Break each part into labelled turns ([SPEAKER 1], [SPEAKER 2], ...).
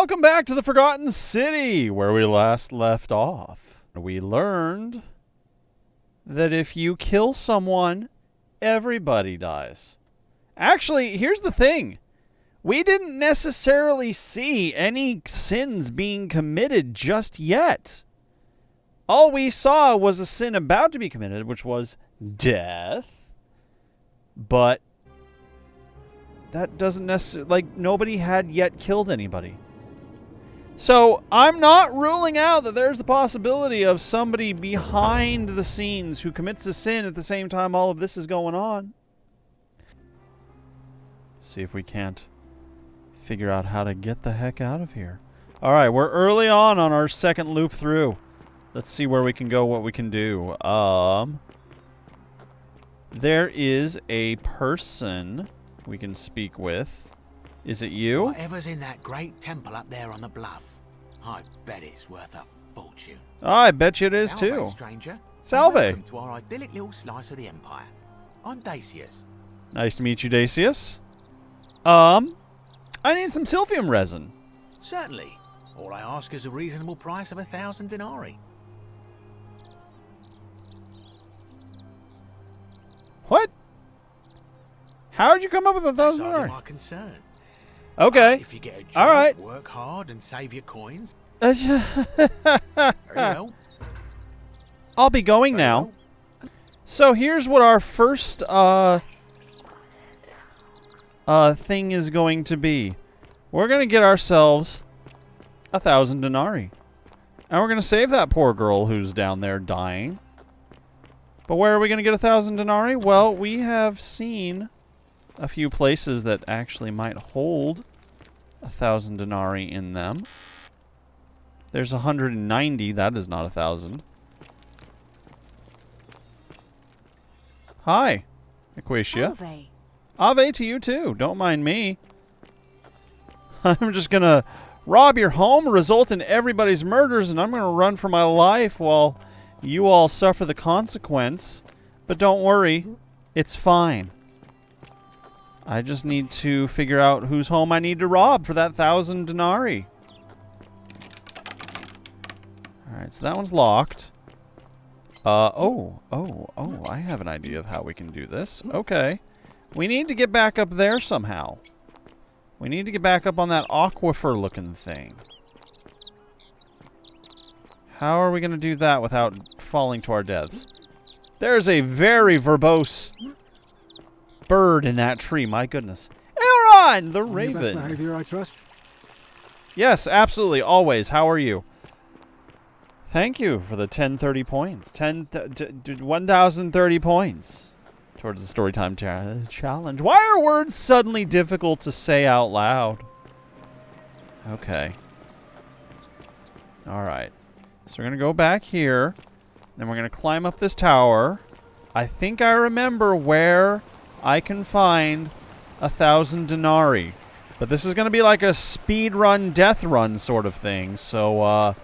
[SPEAKER 1] Welcome back to the Forgotten City, where we last left off. We learned that if you kill someone, everybody dies. Actually, here's the thing. We didn't necessarily see any sins being committed just yet. All we saw was a sin about to be committed, which was death. But that doesn't necessarily... like, nobody had yet killed anybody. So, I'm not ruling out that there's the possibility of somebody behind the scenes who commits a sin at the same time all of this is going on. See if we can't figure out how to get the heck out of here. Alright, we're early on our second loop through. Let's see where we can go, what we can do. There is a person we can speak with. Is it you?
[SPEAKER 2] Whatever's in that great temple up there on the bluff, I bet it's worth a fortune.
[SPEAKER 1] Oh, I bet you it is too.
[SPEAKER 2] Stranger.
[SPEAKER 1] Salve.
[SPEAKER 2] Welcome to our idyllic little slice of the empire. I'm Dacius.
[SPEAKER 1] Nice to meet you, Dacius. I need some Silphium resin.
[SPEAKER 2] Certainly. All I ask is a reasonable price of 1,000 denarii.
[SPEAKER 1] What? How did you come up with 1,000
[SPEAKER 2] That's
[SPEAKER 1] denarii?
[SPEAKER 2] my concern.
[SPEAKER 1] Okay.
[SPEAKER 2] If you get a job,
[SPEAKER 1] all right.
[SPEAKER 2] Work hard and save your coins.
[SPEAKER 1] Very
[SPEAKER 2] well.
[SPEAKER 1] I'll be going
[SPEAKER 2] Very
[SPEAKER 1] now.
[SPEAKER 2] well.
[SPEAKER 1] So here's what our first thing is going to be. We're going to get ourselves 1,000 denarii. And we're going to save that poor girl who's down there dying. But where are we going to get 1,000 denarii? Well, we have seen a few places that actually might hold 1,000 denarii in them. There's 190. That is not 1,000. Hi, Aquatia.
[SPEAKER 3] Ave.
[SPEAKER 1] Ave to you too. Don't mind me. I'm just gonna rob your home, result in everybody's murders, and I'm gonna run for my life while you all suffer the consequence. But don't worry, it's fine. I just need to figure out whose home I need to rob for that 1,000 denarii. Alright, so that one's locked. Oh, I have an idea of how we can do this. Okay. We need to get back up there somehow. We need to get back up on that aquifer-looking thing. How are we going to do that without falling to our deaths? There's a very verbose bird in that tree, my goodness. Elrond, the raven.
[SPEAKER 4] Best behavior, I trust.
[SPEAKER 1] Yes, absolutely, always. How are you? Thank you for the 1030 points. 1,030 points towards the Storytime challenge. Why are words suddenly difficult to say out loud? Okay. Alright. So we're going to go back here. Then we're going to climb up this tower. I think I remember where I can find 1,000 denarii. But this is going to be like a speed run, death run sort of thing. So,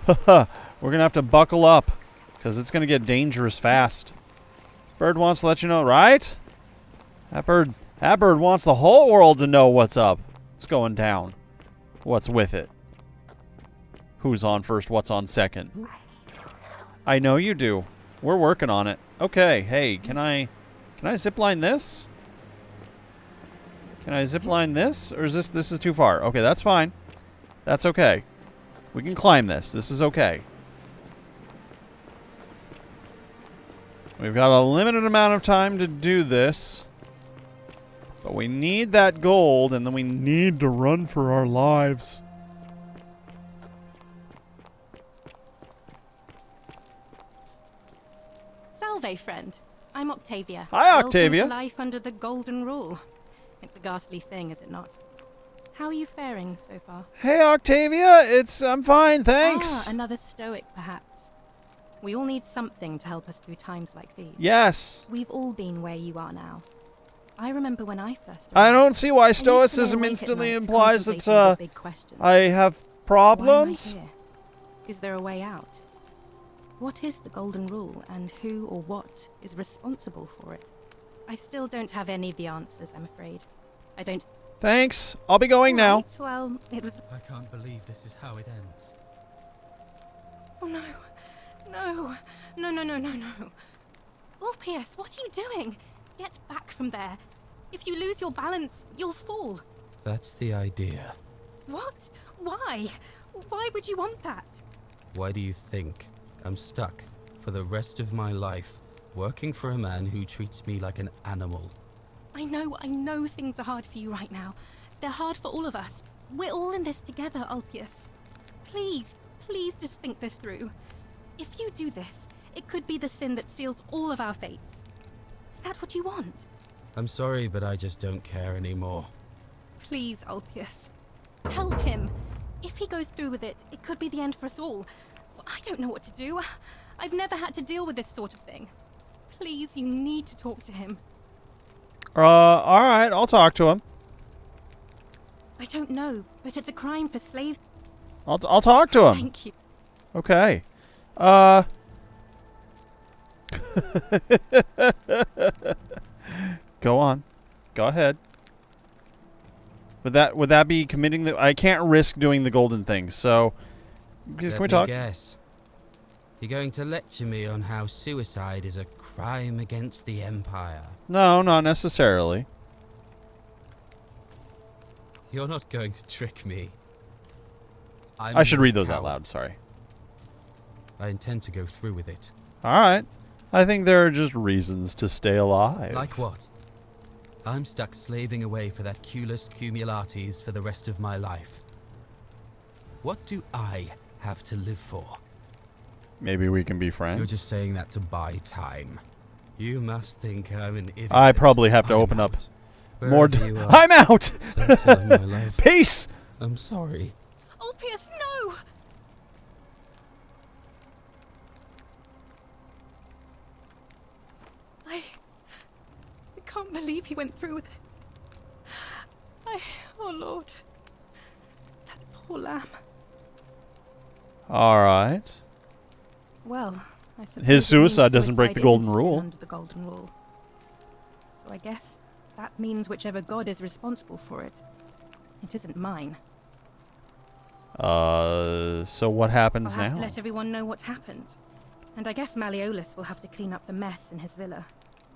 [SPEAKER 1] we're going to have to buckle up, because it's going to get dangerous fast. Bird wants to let you know, right? That bird wants the whole world to know what's up. What's going down. What's with it. Who's on first, what's on second. I know you do. We're working on it. Okay, hey, can I zipline this? Can I zipline this? Or is this is too far? Okay, that's fine. That's okay. We can climb this. This is okay. We've got a limited amount of time to do this. But we need that gold, and then we need to run for our lives.
[SPEAKER 3] Salve, friend. I'm Octavia.
[SPEAKER 1] Hi, Octavia.
[SPEAKER 3] Welcome to life under the Golden Rule. It's a ghastly thing, is it not? How are you faring so far?
[SPEAKER 1] Hey, Octavia. I'm fine, thanks.
[SPEAKER 3] Ah, another stoic, perhaps. We all need something to help us through times like these.
[SPEAKER 1] Yes.
[SPEAKER 3] We've all been where you are now. I remember when I first arrived.
[SPEAKER 1] I don't see why
[SPEAKER 3] I used to lay
[SPEAKER 1] stoicism
[SPEAKER 3] awake at
[SPEAKER 1] instantly
[SPEAKER 3] night
[SPEAKER 1] implies that
[SPEAKER 3] contemplating the big questions.
[SPEAKER 1] I have problems.
[SPEAKER 3] Why am I here? Is there a way out? What is the Golden Rule, and who or what is responsible for it? I still don't have any of the answers, I'm afraid. I don't
[SPEAKER 1] Thanks. I'll be going now.
[SPEAKER 3] Right, well, it was...
[SPEAKER 4] I can't believe this is how it ends.
[SPEAKER 3] Oh, no. No. No, no, no, no, no. Ulpius, what are you doing? Get back from there. If you lose your balance, you'll fall.
[SPEAKER 4] That's the idea.
[SPEAKER 3] What? Why? Why would you want that?
[SPEAKER 4] Why do you think I'm stuck for the rest of my life working for a man who treats me like an animal?
[SPEAKER 3] I know things are hard for you right now. They're hard for all of us. We're all in this together, Ulpius. Please, please just think this through. If you do this, it could be the sin that seals all of our fates. Is that what you want?
[SPEAKER 4] I'm sorry, but I just don't care anymore.
[SPEAKER 3] Please, Ulpius. Help him. If he goes through with it, it could be the end for us all. I don't know what to do. I've never had to deal with this sort of thing. Please, you need to talk to him.
[SPEAKER 1] Alright, I'll talk to him.
[SPEAKER 3] I don't know, but it's a crime for slaves.
[SPEAKER 1] I'll talk to him.
[SPEAKER 3] Thank you.
[SPEAKER 1] Okay. Go on. Go ahead. Would that be committing the... I can't risk doing the golden thing, so... Can we talk?
[SPEAKER 4] Guess. You're going to lecture me on how suicide is a crime against the Empire.
[SPEAKER 1] No, not necessarily.
[SPEAKER 4] You're not going to trick me.
[SPEAKER 1] I should read those out loud, sorry.
[SPEAKER 4] I intend to go through with it.
[SPEAKER 1] Alright. I think there are just reasons to stay alive.
[SPEAKER 4] Like what? I'm stuck slaving away for that Culus Cumulatis for the rest of my life. What do I have to live for?
[SPEAKER 1] Maybe we can be friends.
[SPEAKER 4] You're just saying that to buy time. You must think I'm an idiot.
[SPEAKER 1] I probably have to open up more...
[SPEAKER 4] You are,
[SPEAKER 1] I'm out!
[SPEAKER 4] don't tell him my love.
[SPEAKER 1] Peace!
[SPEAKER 4] I'm sorry.
[SPEAKER 3] Ulpius, no! I can't believe he went through with it. Oh Lord. That poor lamb.
[SPEAKER 1] Alright.
[SPEAKER 3] Well, I suppose
[SPEAKER 1] His
[SPEAKER 3] it means
[SPEAKER 1] suicide doesn't break the
[SPEAKER 3] suicide
[SPEAKER 1] golden
[SPEAKER 3] isn't a sin
[SPEAKER 1] rule.
[SPEAKER 3] under the golden rule. So I guess that means whichever god is responsible for it. It isn't mine.
[SPEAKER 1] So what happens
[SPEAKER 3] I'll have
[SPEAKER 1] now?
[SPEAKER 3] to let everyone know what happened. And I guess Malleolus will have to clean up the mess in his villa.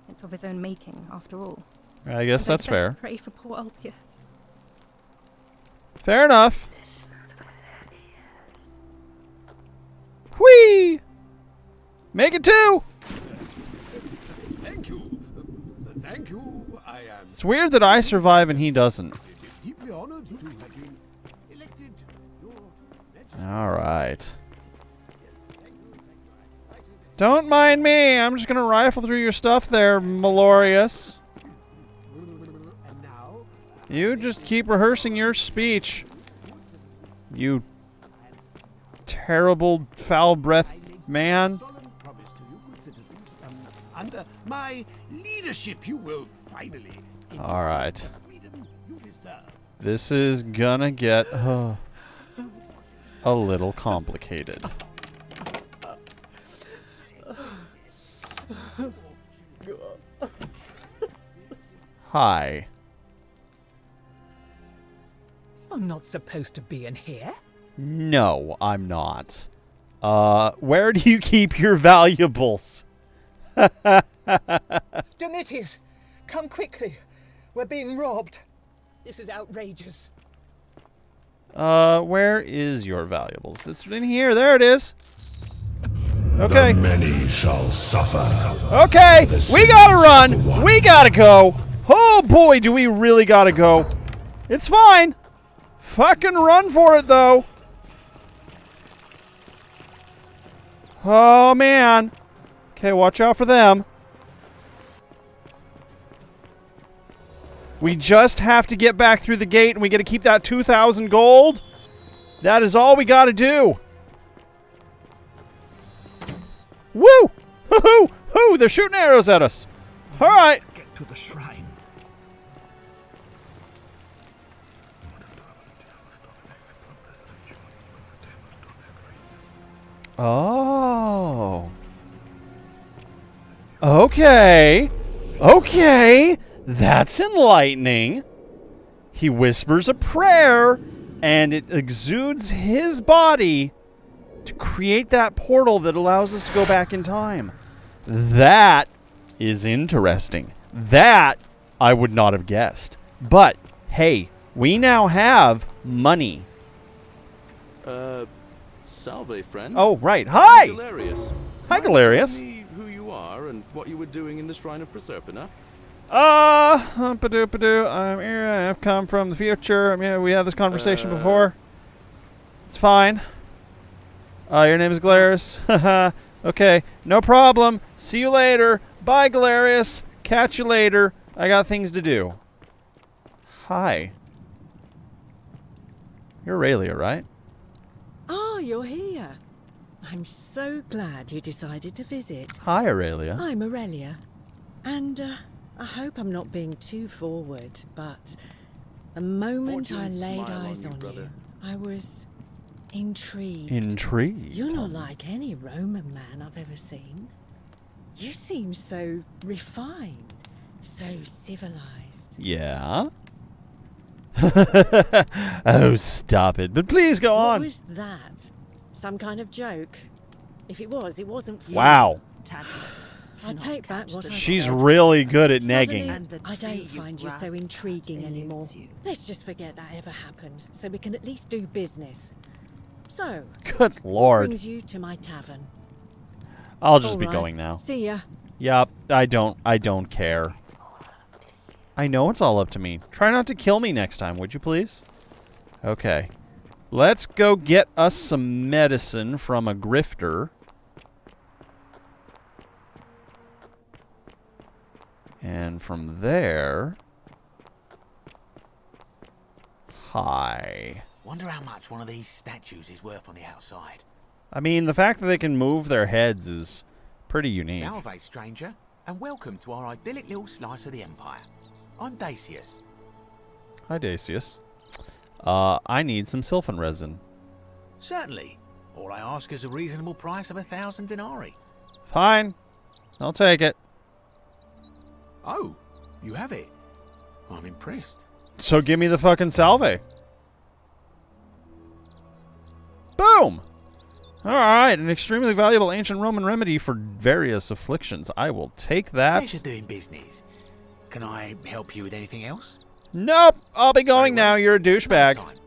[SPEAKER 3] It's of his own making, after all.
[SPEAKER 1] I guess
[SPEAKER 3] But I'd
[SPEAKER 1] that's fair.
[SPEAKER 3] best pray for poor Ulpius.
[SPEAKER 1] Fair enough. Whee! Make it two!
[SPEAKER 5] Thank you. Thank you. I am
[SPEAKER 1] It's weird that I survive and he doesn't.
[SPEAKER 5] deeply honored to have been elected your
[SPEAKER 1] Alright. Don't mind me. I'm just gonna rifle through your stuff there, Malorius.
[SPEAKER 5] and now
[SPEAKER 1] You just keep rehearsing your speech. You terrible, foul-breathed man.
[SPEAKER 5] solemn promise to you, good citizens. Under my leadership, you will finally enjoy
[SPEAKER 1] Alright.
[SPEAKER 5] the freedom you deserve.
[SPEAKER 1] This is gonna get a little complicated. Hi.
[SPEAKER 6] I'm not supposed to be in here.
[SPEAKER 1] No, I'm not. Where do you keep your valuables?
[SPEAKER 6] Domitius, come quickly. We're being robbed. This is outrageous.
[SPEAKER 1] Where is your valuables? It's in here. There it is. Okay.
[SPEAKER 7] The many shall suffer.
[SPEAKER 1] Okay, we gotta run. We gotta go. Oh boy, do we really gotta go. It's fine. Fucking run for it, though. Oh, man. Okay, watch out for them. We just have to get back through the gate, and we gotta keep that 2,000 gold. That is all we gotta do. Woo! Hoo-hoo! Hoo! They're shooting arrows at us. All right.
[SPEAKER 5] Get to the shrine.
[SPEAKER 1] Oh. Okay. Okay. That's enlightening. he whispers a prayer, and it exudes his body to create that portal that allows us to go back in time. That is interesting. That I would not have guessed. But, hey, we now have money.
[SPEAKER 8] Salve, friend.
[SPEAKER 1] Oh, right. Hi!
[SPEAKER 8] Galerius.
[SPEAKER 1] Hi,
[SPEAKER 8] Mind
[SPEAKER 1] Galerius.
[SPEAKER 8] telling me who you are and what you were doing in the Shrine of Proserpina?
[SPEAKER 1] Humpadoopadoo. I'm here. I've come from the future. I mean, we had this conversation before. It's fine. Your name is Galerius. Haha. Okay, no problem. See you later. Bye, Galerius. Catch you later. I got things to do. Hi. You're Aurelia, right?
[SPEAKER 9] Ah, you're here. I'm so glad you decided to visit.
[SPEAKER 1] Hi, Aurelia.
[SPEAKER 9] I'm Aurelia. And I hope I'm not being too forward, but the moment I
[SPEAKER 8] Fortune
[SPEAKER 9] laid
[SPEAKER 8] smile on
[SPEAKER 9] eyes
[SPEAKER 8] you,
[SPEAKER 9] on
[SPEAKER 8] brother.
[SPEAKER 9] you, I was intrigued.
[SPEAKER 1] Intrigued.
[SPEAKER 9] You're not like any Roman man I've ever seen. You seem so refined, so civilized.
[SPEAKER 1] Yeah? Oh, stop it. But please go
[SPEAKER 9] What
[SPEAKER 1] on.
[SPEAKER 9] was that? Some kind of joke? If it was, it wasn't funny.
[SPEAKER 1] Wow.
[SPEAKER 9] I take back what I
[SPEAKER 1] She's
[SPEAKER 9] said.
[SPEAKER 1] really good at
[SPEAKER 9] Suddenly,
[SPEAKER 1] negging.
[SPEAKER 9] I don't find you so intriguing anymore. Let's just forget that ever happened, so we can at least do business. So,
[SPEAKER 1] Good
[SPEAKER 9] what
[SPEAKER 1] lord.
[SPEAKER 9] brings you to my tavern?
[SPEAKER 1] I'll just
[SPEAKER 9] All
[SPEAKER 1] be
[SPEAKER 9] right,
[SPEAKER 1] going now.
[SPEAKER 9] See ya.
[SPEAKER 1] Yup, I don't care. I know it's all up to me. Try not to kill me next time, would you please? Okay. Let's go get us some medicine from a grifter. And from there... Hi.
[SPEAKER 2] Wonder how much one of these statues is worth on the outside.
[SPEAKER 1] I mean, the fact that they can move their heads is pretty unique.
[SPEAKER 2] Salve, stranger, and welcome to our idyllic little slice of the Empire. I'm Dacius.
[SPEAKER 1] Hi, Dacius. I need some sylphin resin.
[SPEAKER 2] Certainly. All I ask is a reasonable price of 1,000 denarii.
[SPEAKER 1] Fine. I'll take it.
[SPEAKER 2] Oh, you have it. I'm impressed.
[SPEAKER 1] So give me the fucking salve. Boom! Alright, an extremely valuable ancient Roman remedy for various afflictions. I will take that.
[SPEAKER 2] Pleasure doing business. Can I help you with anything else?
[SPEAKER 1] Nope! I'll be going
[SPEAKER 2] Very well.
[SPEAKER 1] now. You're a douchebag.
[SPEAKER 2] Another time.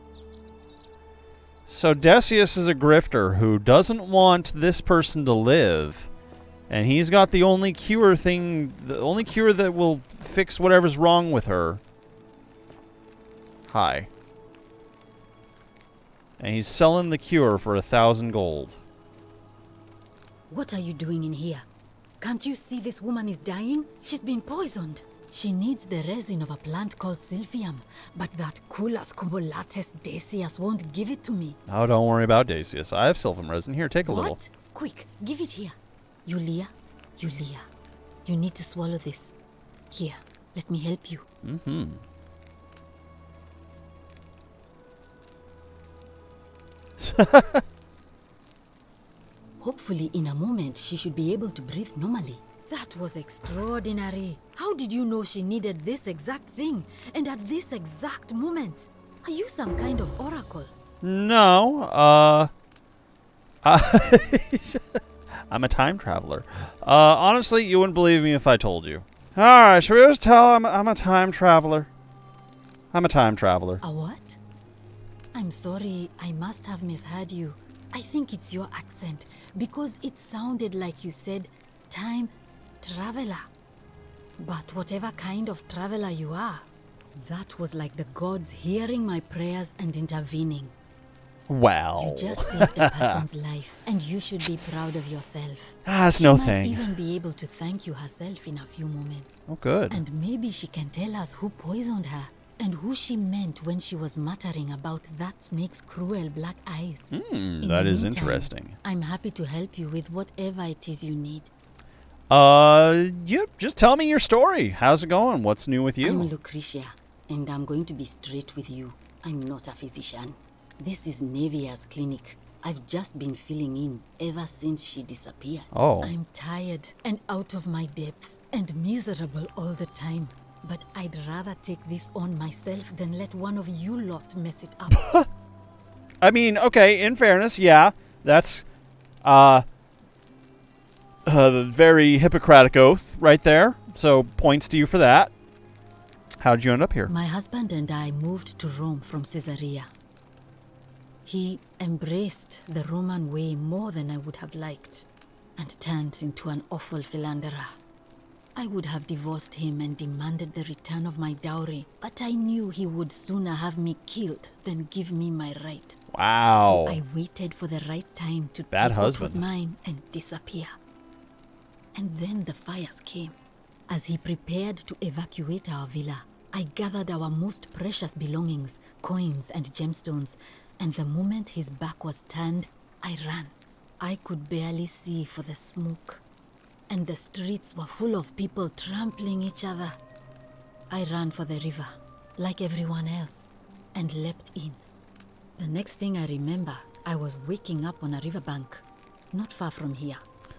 [SPEAKER 1] So Decius is a grifter who doesn't want this person to live. And he's got the only cure thing, the only cure that will fix whatever's wrong with her. Hi. And he's selling the cure for 1,000 gold.
[SPEAKER 10] What are you doing in here? Can't you see this woman is dying? She's been poisoned. She needs the resin of a plant called Sylphium, but that Culus cumbulatus Decius won't give it to me.
[SPEAKER 1] Oh, don't worry about Dacius. I have sylphin resin. Here, take a little.
[SPEAKER 10] What? Quick, give it here. Yulia, you need to swallow this. Here, let me help you.
[SPEAKER 1] Mm-hmm.
[SPEAKER 10] Hopefully, in a moment, she should be able to breathe normally. That was extraordinary. How did you know she needed this exact thing? And at this exact moment? Are you some kind of oracle?
[SPEAKER 1] No, I'm a time traveler. Honestly, you wouldn't believe me if I told you. Alright, should we just tell I'm a time traveler? I'm a time traveler.
[SPEAKER 10] A what? I'm sorry, I must have misheard you. I think it's your accent, because it sounded like you said time traveler. But whatever kind of traveler you are, that was like the gods hearing my prayers and intervening.
[SPEAKER 1] Well.
[SPEAKER 10] You just saved a person's life, and you should be proud of yourself.
[SPEAKER 1] That's no
[SPEAKER 10] She
[SPEAKER 1] thing.
[SPEAKER 10] might even be able to thank you herself in a few moments.
[SPEAKER 1] Oh, good.
[SPEAKER 10] And maybe she can tell us who poisoned her, and who she meant when she was muttering about that snake's cruel black eyes. In
[SPEAKER 1] That
[SPEAKER 10] the
[SPEAKER 1] is
[SPEAKER 10] meantime,
[SPEAKER 1] interesting.
[SPEAKER 10] I'm happy to help you with whatever it is you need.
[SPEAKER 1] You just tell me your story. How's it going? What's new with
[SPEAKER 10] I'm
[SPEAKER 1] you?
[SPEAKER 10] Lucretia, and I'm going to be straight with you. I'm not a physician. This is Nevia's clinic. I've just been filling in ever since she disappeared.
[SPEAKER 1] Oh.
[SPEAKER 10] I'm tired and out of my depth and miserable all the time. But I'd rather take this on myself than let one of you lot mess it up.
[SPEAKER 1] I mean, okay, in fairness, yeah, that's the very Hippocratic oath right there. So points to you for that. How'd you end up here?
[SPEAKER 10] My husband and I moved to Rome from Caesarea. He embraced the Roman way more than I would have liked, and turned into an awful philanderer. I would have divorced him and demanded the return of my dowry, but I knew he would sooner have me killed than give me my right.
[SPEAKER 1] Wow.
[SPEAKER 10] So I waited for the right time to
[SPEAKER 1] Bad
[SPEAKER 10] take what
[SPEAKER 1] husband.
[SPEAKER 10] was mine and disappear. And then the fires came. As he prepared to evacuate our villa, I gathered our most precious belongings, coins and gemstones, and the moment his back was turned, I ran. I could barely see for the smoke, and the streets were full of people trampling each other. I ran for the river, like everyone else, and leapt in. The next thing I remember, I was waking up on a riverbank, not far from here.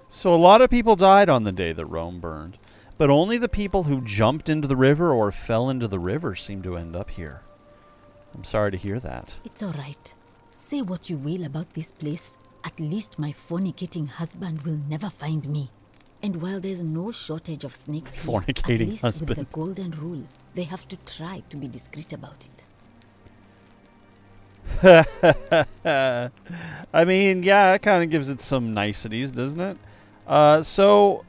[SPEAKER 1] So a lot of people died on the day that Rome burned, but only the people who jumped into the river or fell into the river seem to end up here. I'm sorry to hear that.
[SPEAKER 10] It's all right. Say what you will about this place. At least my fornicating husband will never find me. And while there's no shortage of snakes here,
[SPEAKER 1] Fornicating
[SPEAKER 10] at least
[SPEAKER 1] husband.
[SPEAKER 10] with the golden rule, they have to try to be discreet about it.
[SPEAKER 1] I mean, yeah, it kind of gives it some niceties, doesn't it? So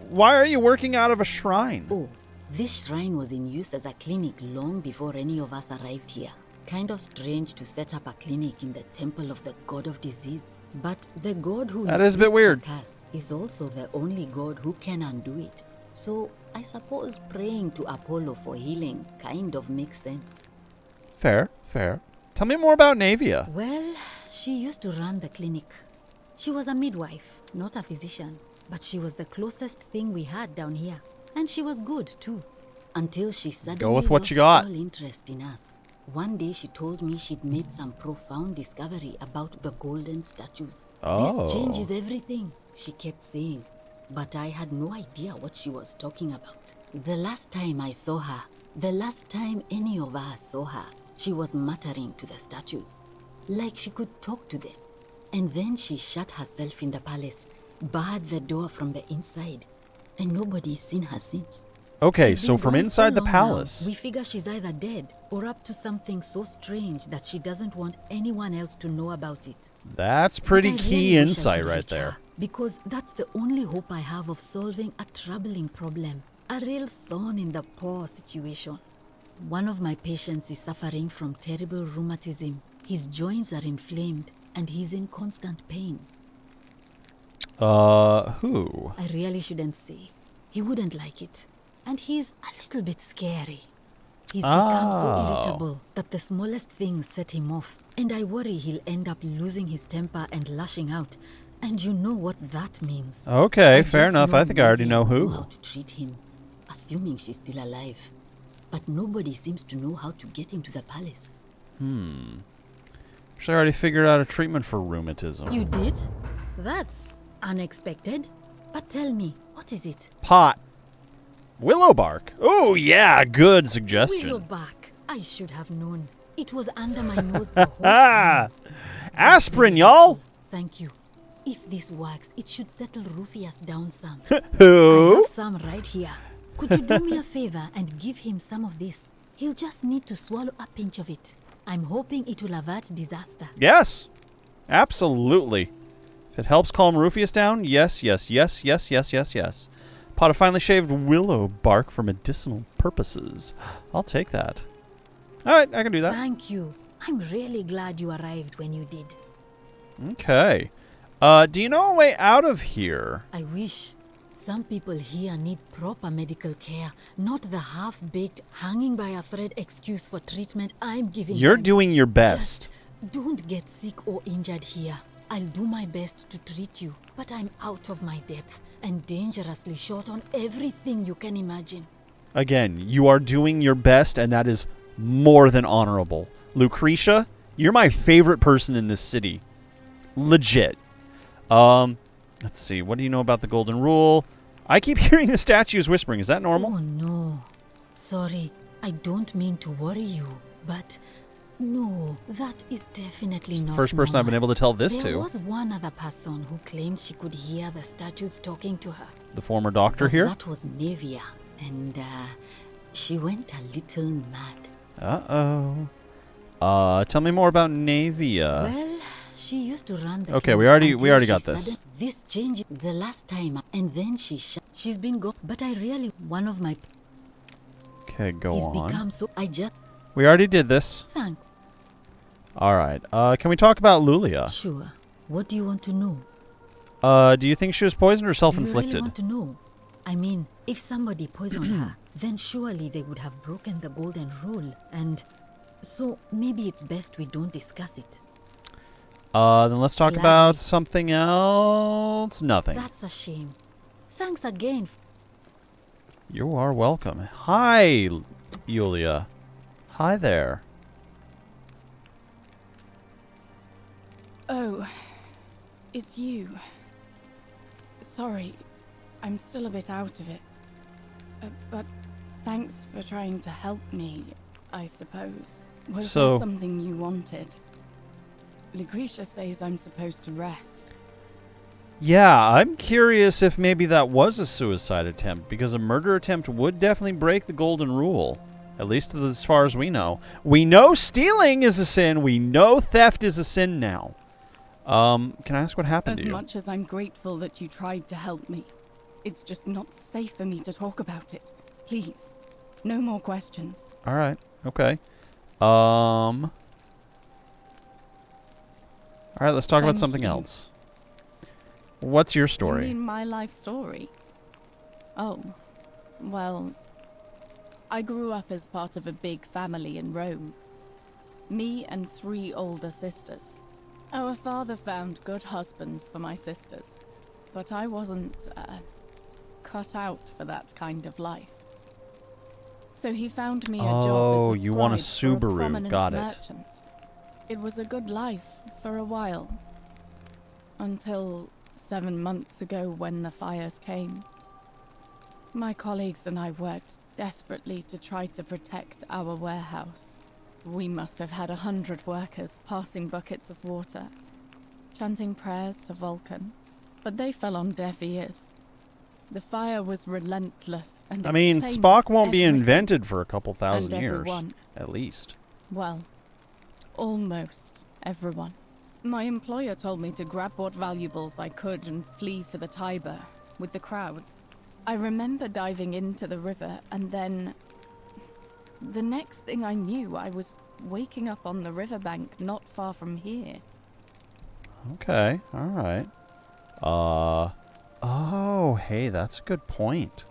[SPEAKER 1] why are you working out of a shrine?
[SPEAKER 10] Oh, this shrine was in use as a clinic long before any of us arrived here. Kind of strange to set up a clinic in the temple of the god of disease. But the god who
[SPEAKER 1] That is a bit
[SPEAKER 10] inflicts
[SPEAKER 1] weird.
[SPEAKER 10] curse is also the only god who can undo it. So I suppose praying to Apollo for healing kind of makes sense.
[SPEAKER 1] Fair, fair. Tell me more about Navia.
[SPEAKER 10] Well, she used to run the clinic. She was a midwife, not a physician, but she was the closest thing we had down here. And she was good, too. Until she suddenly
[SPEAKER 1] with what
[SPEAKER 10] lost
[SPEAKER 1] you got.
[SPEAKER 10] all interest in us. One day she told me she'd made some profound discovery about the golden statues.
[SPEAKER 1] Oh.
[SPEAKER 10] This changes everything, she kept saying. But I had no idea what she was talking about. The last time I saw her, the last time any of us saw her, she was muttering to the statues, like she could talk to them. And then she shut herself in the palace, barred the door from the inside, and nobody's seen her since.
[SPEAKER 1] Okay,
[SPEAKER 10] She's
[SPEAKER 1] so
[SPEAKER 10] been
[SPEAKER 1] from
[SPEAKER 10] gone
[SPEAKER 1] inside the
[SPEAKER 10] long now,
[SPEAKER 1] palace.
[SPEAKER 10] we figure she's either dead or up to something so strange that she doesn't want anyone else to know about it.
[SPEAKER 1] That's
[SPEAKER 10] But
[SPEAKER 1] pretty
[SPEAKER 10] I
[SPEAKER 1] key
[SPEAKER 10] really wish I
[SPEAKER 1] insight
[SPEAKER 10] could
[SPEAKER 1] right
[SPEAKER 10] reach her,
[SPEAKER 1] there.
[SPEAKER 10] because that's the only hope I have of solving a troubling problem, a real thorn in the paw situation. One of my patients is suffering from terrible rheumatism. His joints are inflamed and he's in constant pain.
[SPEAKER 1] Who?
[SPEAKER 10] I really shouldn't say. He wouldn't like it. And he's a little bit scary. He's become so
[SPEAKER 1] Oh.
[SPEAKER 10] irritable that the smallest things set him off. And I worry he'll end up losing his temper and lashing out. And you know what that means.
[SPEAKER 1] Okay,
[SPEAKER 10] I
[SPEAKER 1] fair
[SPEAKER 10] just
[SPEAKER 1] enough. I think I already know
[SPEAKER 10] Navia
[SPEAKER 1] who.
[SPEAKER 10] how to treat him, assuming she's still alive. But nobody seems to know how to get into the palace.
[SPEAKER 1] Actually, I already figured out a treatment for rheumatism.
[SPEAKER 10] You did? That's unexpected. But tell me, what is it?
[SPEAKER 1] Pot. Willow bark. Oh, yeah, good suggestion.
[SPEAKER 10] Willow bark. I should have known. It was under my nose the whole
[SPEAKER 1] Ah!
[SPEAKER 10] time.
[SPEAKER 1] Aspirin, y'all.
[SPEAKER 10] Thank you. If this works, it should settle Rufius down some. I
[SPEAKER 1] Who?
[SPEAKER 10] have some right here. Could you do me a favor and give him some of this? He'll just need to swallow a pinch of it. I'm hoping it will avert disaster.
[SPEAKER 1] Yes. Absolutely. If it helps calm Rufius down, yes, yes, yes, yes, yes, yes, yes. Pot of finely shaved willow bark for medicinal purposes. I'll take that. All right, I can do that.
[SPEAKER 10] Thank you. I'm really glad you arrived when you did.
[SPEAKER 1] Okay. Do you know a way out of here?
[SPEAKER 10] I wish. Some people here need proper medical care, not the half-baked, hanging by a thread excuse for treatment I'm giving
[SPEAKER 1] You're
[SPEAKER 10] them.
[SPEAKER 1] doing your best.
[SPEAKER 10] Just don't get sick or injured here. I'll do my best to treat you, but I'm out of my depth and dangerously short on everything you can imagine.
[SPEAKER 1] Again, you are doing your best, and that is more than honorable. Lucretia, you're my favorite person in this city. Legit. Let's see. What do you know about the Golden Rule? I keep hearing the statues whispering. Is that normal?
[SPEAKER 10] Oh no. Sorry, I don't mean to worry you, but no, that is definitely
[SPEAKER 1] She's the
[SPEAKER 10] not
[SPEAKER 1] first person I've been
[SPEAKER 10] normal.
[SPEAKER 1] able to tell this
[SPEAKER 10] There
[SPEAKER 1] to.
[SPEAKER 10] was one other person who claimed she could hear the statues talking to her.
[SPEAKER 1] The former doctor
[SPEAKER 10] But
[SPEAKER 1] here?
[SPEAKER 10] that was Nevia, and she went a little mad.
[SPEAKER 1] Uh-oh. Tell me more about Navia.
[SPEAKER 10] Well, she used to run the
[SPEAKER 1] Okay,
[SPEAKER 10] clinic
[SPEAKER 1] we already
[SPEAKER 10] until
[SPEAKER 1] got
[SPEAKER 10] she
[SPEAKER 1] this.
[SPEAKER 10] This changed the last time, and then she's been gone. But I really, one of my
[SPEAKER 1] Okay, go
[SPEAKER 10] he's
[SPEAKER 1] on.
[SPEAKER 10] become so. I just
[SPEAKER 1] We already did this.
[SPEAKER 10] thanks.
[SPEAKER 1] Alright. Can we talk about Lulia?
[SPEAKER 10] Sure. What do you want to know?
[SPEAKER 1] Do you think she was poisoned or
[SPEAKER 10] Do you
[SPEAKER 1] self-inflicted?
[SPEAKER 10] really want to know? I mean, if somebody poisoned her, then surely they would have broken the golden rule, and so maybe it's best we don't discuss it.
[SPEAKER 1] Then let's talk
[SPEAKER 10] Gladly.
[SPEAKER 1] about something else. Nothing.
[SPEAKER 10] That's a shame. Thanks again.
[SPEAKER 1] You are welcome. Hi, Yulia. Hi there.
[SPEAKER 11] Oh, it's you. Sorry, I'm still a bit out of it. But thanks for trying to help me, I suppose. Was
[SPEAKER 1] So-
[SPEAKER 11] there something you wanted? Lucretia says I'm supposed to rest.
[SPEAKER 1] Yeah, I'm curious if maybe that was a suicide attempt, because a murder attempt would definitely break the golden rule. At least as far as we know. We know stealing is a sin. We know theft is a sin now. Can I ask what happened
[SPEAKER 11] As
[SPEAKER 1] to you?
[SPEAKER 11] much as I'm grateful that you tried to help me, it's just not safe for me to talk about it. Please, no more questions.
[SPEAKER 1] All right. Okay. All right, let's talk about
[SPEAKER 11] Thank
[SPEAKER 1] something
[SPEAKER 11] you.
[SPEAKER 1] else. What's your
[SPEAKER 11] You
[SPEAKER 1] story?
[SPEAKER 11] mean my life story? Oh, well, I grew up as part of a big family in Rome. Me and 3 older sisters. Our father found good husbands for my sisters, but I wasn't cut out for that kind of life. So he found me a job
[SPEAKER 1] Oh,
[SPEAKER 11] as a
[SPEAKER 1] you want a
[SPEAKER 11] scribe for
[SPEAKER 1] Subaru.
[SPEAKER 11] prominent
[SPEAKER 1] Got it.
[SPEAKER 11] merchant. It was a good life for a while, until 7 months ago when the fires came. My colleagues and I worked desperately to try to protect our warehouse. We must have had 100 workers passing buckets of water, chanting prayers to Vulcan, but they fell on deaf ears. The fire was relentless, and
[SPEAKER 1] I
[SPEAKER 11] it
[SPEAKER 1] mean,
[SPEAKER 11] claimed
[SPEAKER 1] Spock won't be
[SPEAKER 11] everything
[SPEAKER 1] invented for a couple thousand
[SPEAKER 11] and
[SPEAKER 1] years,
[SPEAKER 11] everyone.
[SPEAKER 1] at least.
[SPEAKER 11] Well, almost everyone. My employer told me to grab what valuables I could and flee for the Tiber with the crowds. I remember diving into the river, and then the next thing I knew, I was waking up on the riverbank not far from here.
[SPEAKER 1] Okay, all right. Oh, hey, that's a good point.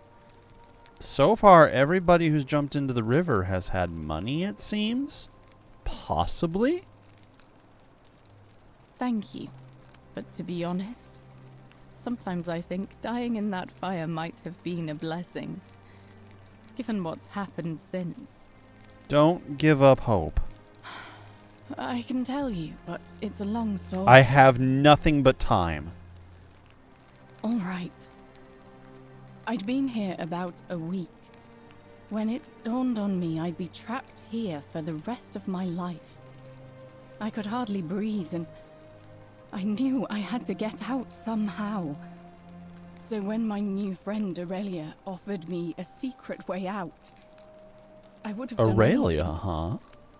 [SPEAKER 1] So far, everybody who's jumped into the river has had money, it seems? Possibly?
[SPEAKER 11] Thank you. But to be honest, sometimes I think dying in that fire might have been a blessing, given what's happened since.
[SPEAKER 1] Don't give up hope.
[SPEAKER 11] I can tell you, but it's a long story.
[SPEAKER 1] I have nothing but time.
[SPEAKER 11] All right. I'd been here about a week when it dawned on me I'd be trapped here for the rest of my life. I could hardly breathe, and I knew I had to get out somehow. So when my new friend Aurelia offered me a secret way out, I would have done
[SPEAKER 1] Aurelia,
[SPEAKER 11] anything.
[SPEAKER 1] huh?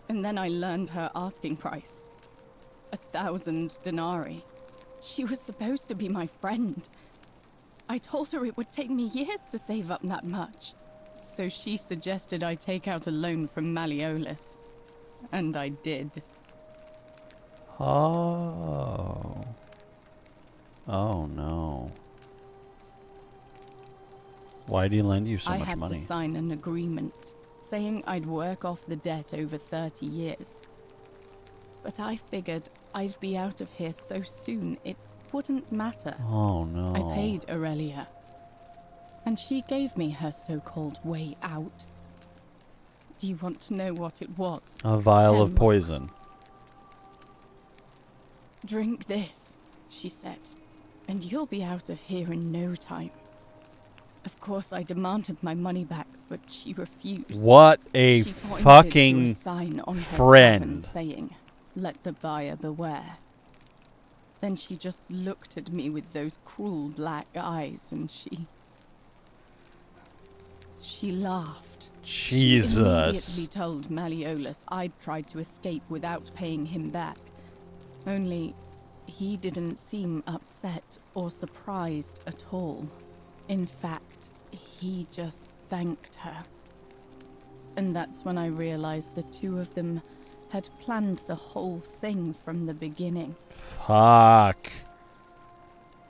[SPEAKER 11] And then I learned her asking price. 1,000 denarii. She was supposed to be my friend. I told her it would take me years to save up that much. So she suggested I take out a loan from Malleolus. And I did.
[SPEAKER 1] Oh. Oh, no. Why did he lend you so
[SPEAKER 11] I
[SPEAKER 1] much
[SPEAKER 11] had
[SPEAKER 1] money?
[SPEAKER 11] to sign an agreement saying I'd work off the debt over 30 years. But I figured I'd be out of here so soon it wouldn't matter.
[SPEAKER 1] Oh, no.
[SPEAKER 11] I paid Aurelia, and she gave me her so-called way out. Do you want to know what it was?
[SPEAKER 1] A vial of
[SPEAKER 11] Hemlock.
[SPEAKER 1] poison.
[SPEAKER 11] Drink this, she said, and you'll be out of here in no time. Of course, I demanded my money back but she refused.
[SPEAKER 1] What a
[SPEAKER 11] She pointed
[SPEAKER 1] fucking
[SPEAKER 11] to a sign on her
[SPEAKER 1] friend.
[SPEAKER 11] tavern saying, "Let the buyer beware." Then she just looked at me with those cruel black eyes and she laughed.
[SPEAKER 1] Jesus.
[SPEAKER 11] She immediately told Malleolus I'd tried to escape without paying him back. Only, he didn't seem upset or surprised at all. In fact, he just thanked her. And that's when I realized the two of them had planned the whole thing from the beginning.
[SPEAKER 1] Fuck.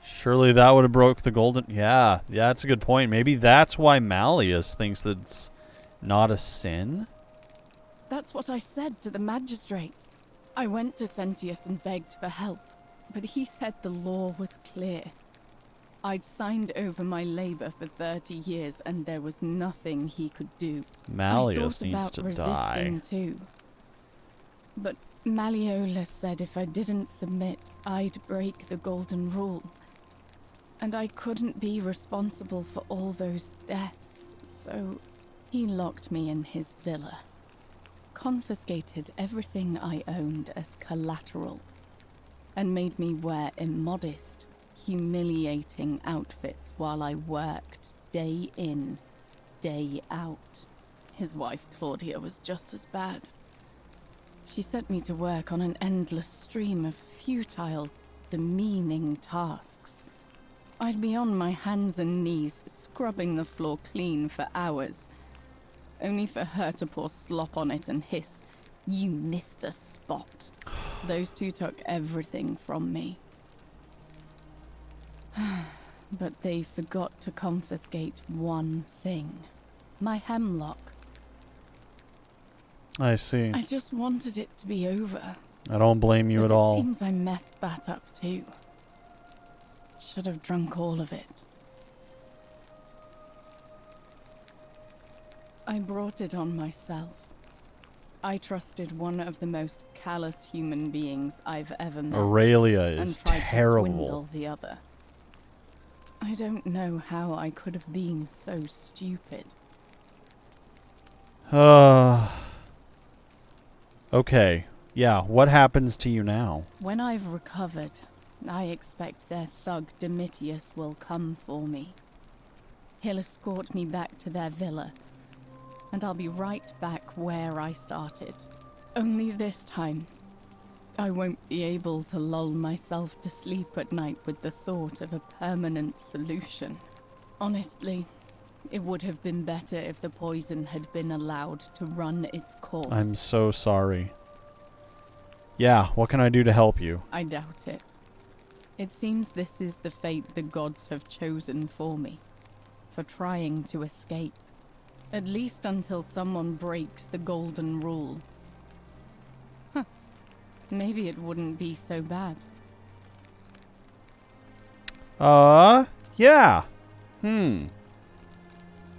[SPEAKER 1] Surely that would have broke the golden... Yeah, that's a good point. Maybe that's why Malleus thinks that it's not a sin?
[SPEAKER 11] That's what I said to the magistrate. I went to Sentius and begged for help, but he said the law was clear. I'd signed over my labor for 30 years and there was nothing he could do.
[SPEAKER 1] Malleus
[SPEAKER 11] I
[SPEAKER 1] needs
[SPEAKER 11] thought
[SPEAKER 1] to
[SPEAKER 11] about
[SPEAKER 1] die.
[SPEAKER 11] resisting too. But Malleolus said if I didn't submit, I'd break the golden rule. And I couldn't be responsible for all those deaths, so he locked me in his villa. Confiscated everything I owned as collateral, and made me wear immodest, humiliating outfits while I worked day in, day out. His wife Claudia was just as bad. She sent me to work on an endless stream of futile, demeaning tasks. I'd be on my hands and knees, scrubbing the floor clean for hours, only for her to pour slop on it and hiss, "You missed a spot." Those two took everything from me. But they forgot to confiscate one thing. My hemlock.
[SPEAKER 1] I see.
[SPEAKER 11] I just wanted it to be over.
[SPEAKER 1] I don't blame you
[SPEAKER 11] But
[SPEAKER 1] at all.
[SPEAKER 11] It seems I messed that up too. Should have drunk all of it. I brought it on myself. I trusted one of the most callous human beings I've ever met.
[SPEAKER 1] Aurelia
[SPEAKER 11] and
[SPEAKER 1] is
[SPEAKER 11] tried
[SPEAKER 1] terrible.
[SPEAKER 11] to swindle the other. I don't know how I could have been so stupid.
[SPEAKER 1] Okay. Yeah, what happens to you now?
[SPEAKER 11] When I've recovered, I expect their thug Domitius will come for me. He'll escort me back to their villa, and I'll be right back where I started. Only this time, I won't be able to lull myself to sleep at night with the thought of a permanent solution. Honestly, it would have been better if the poison had been allowed to run its course.
[SPEAKER 1] I'm so sorry. Yeah, what can I do to help you?
[SPEAKER 11] I doubt it. It seems this is the fate the gods have chosen for me, for trying to escape. At least until someone breaks the golden rule. Huh. Maybe it wouldn't be so bad.
[SPEAKER 1] Yeah.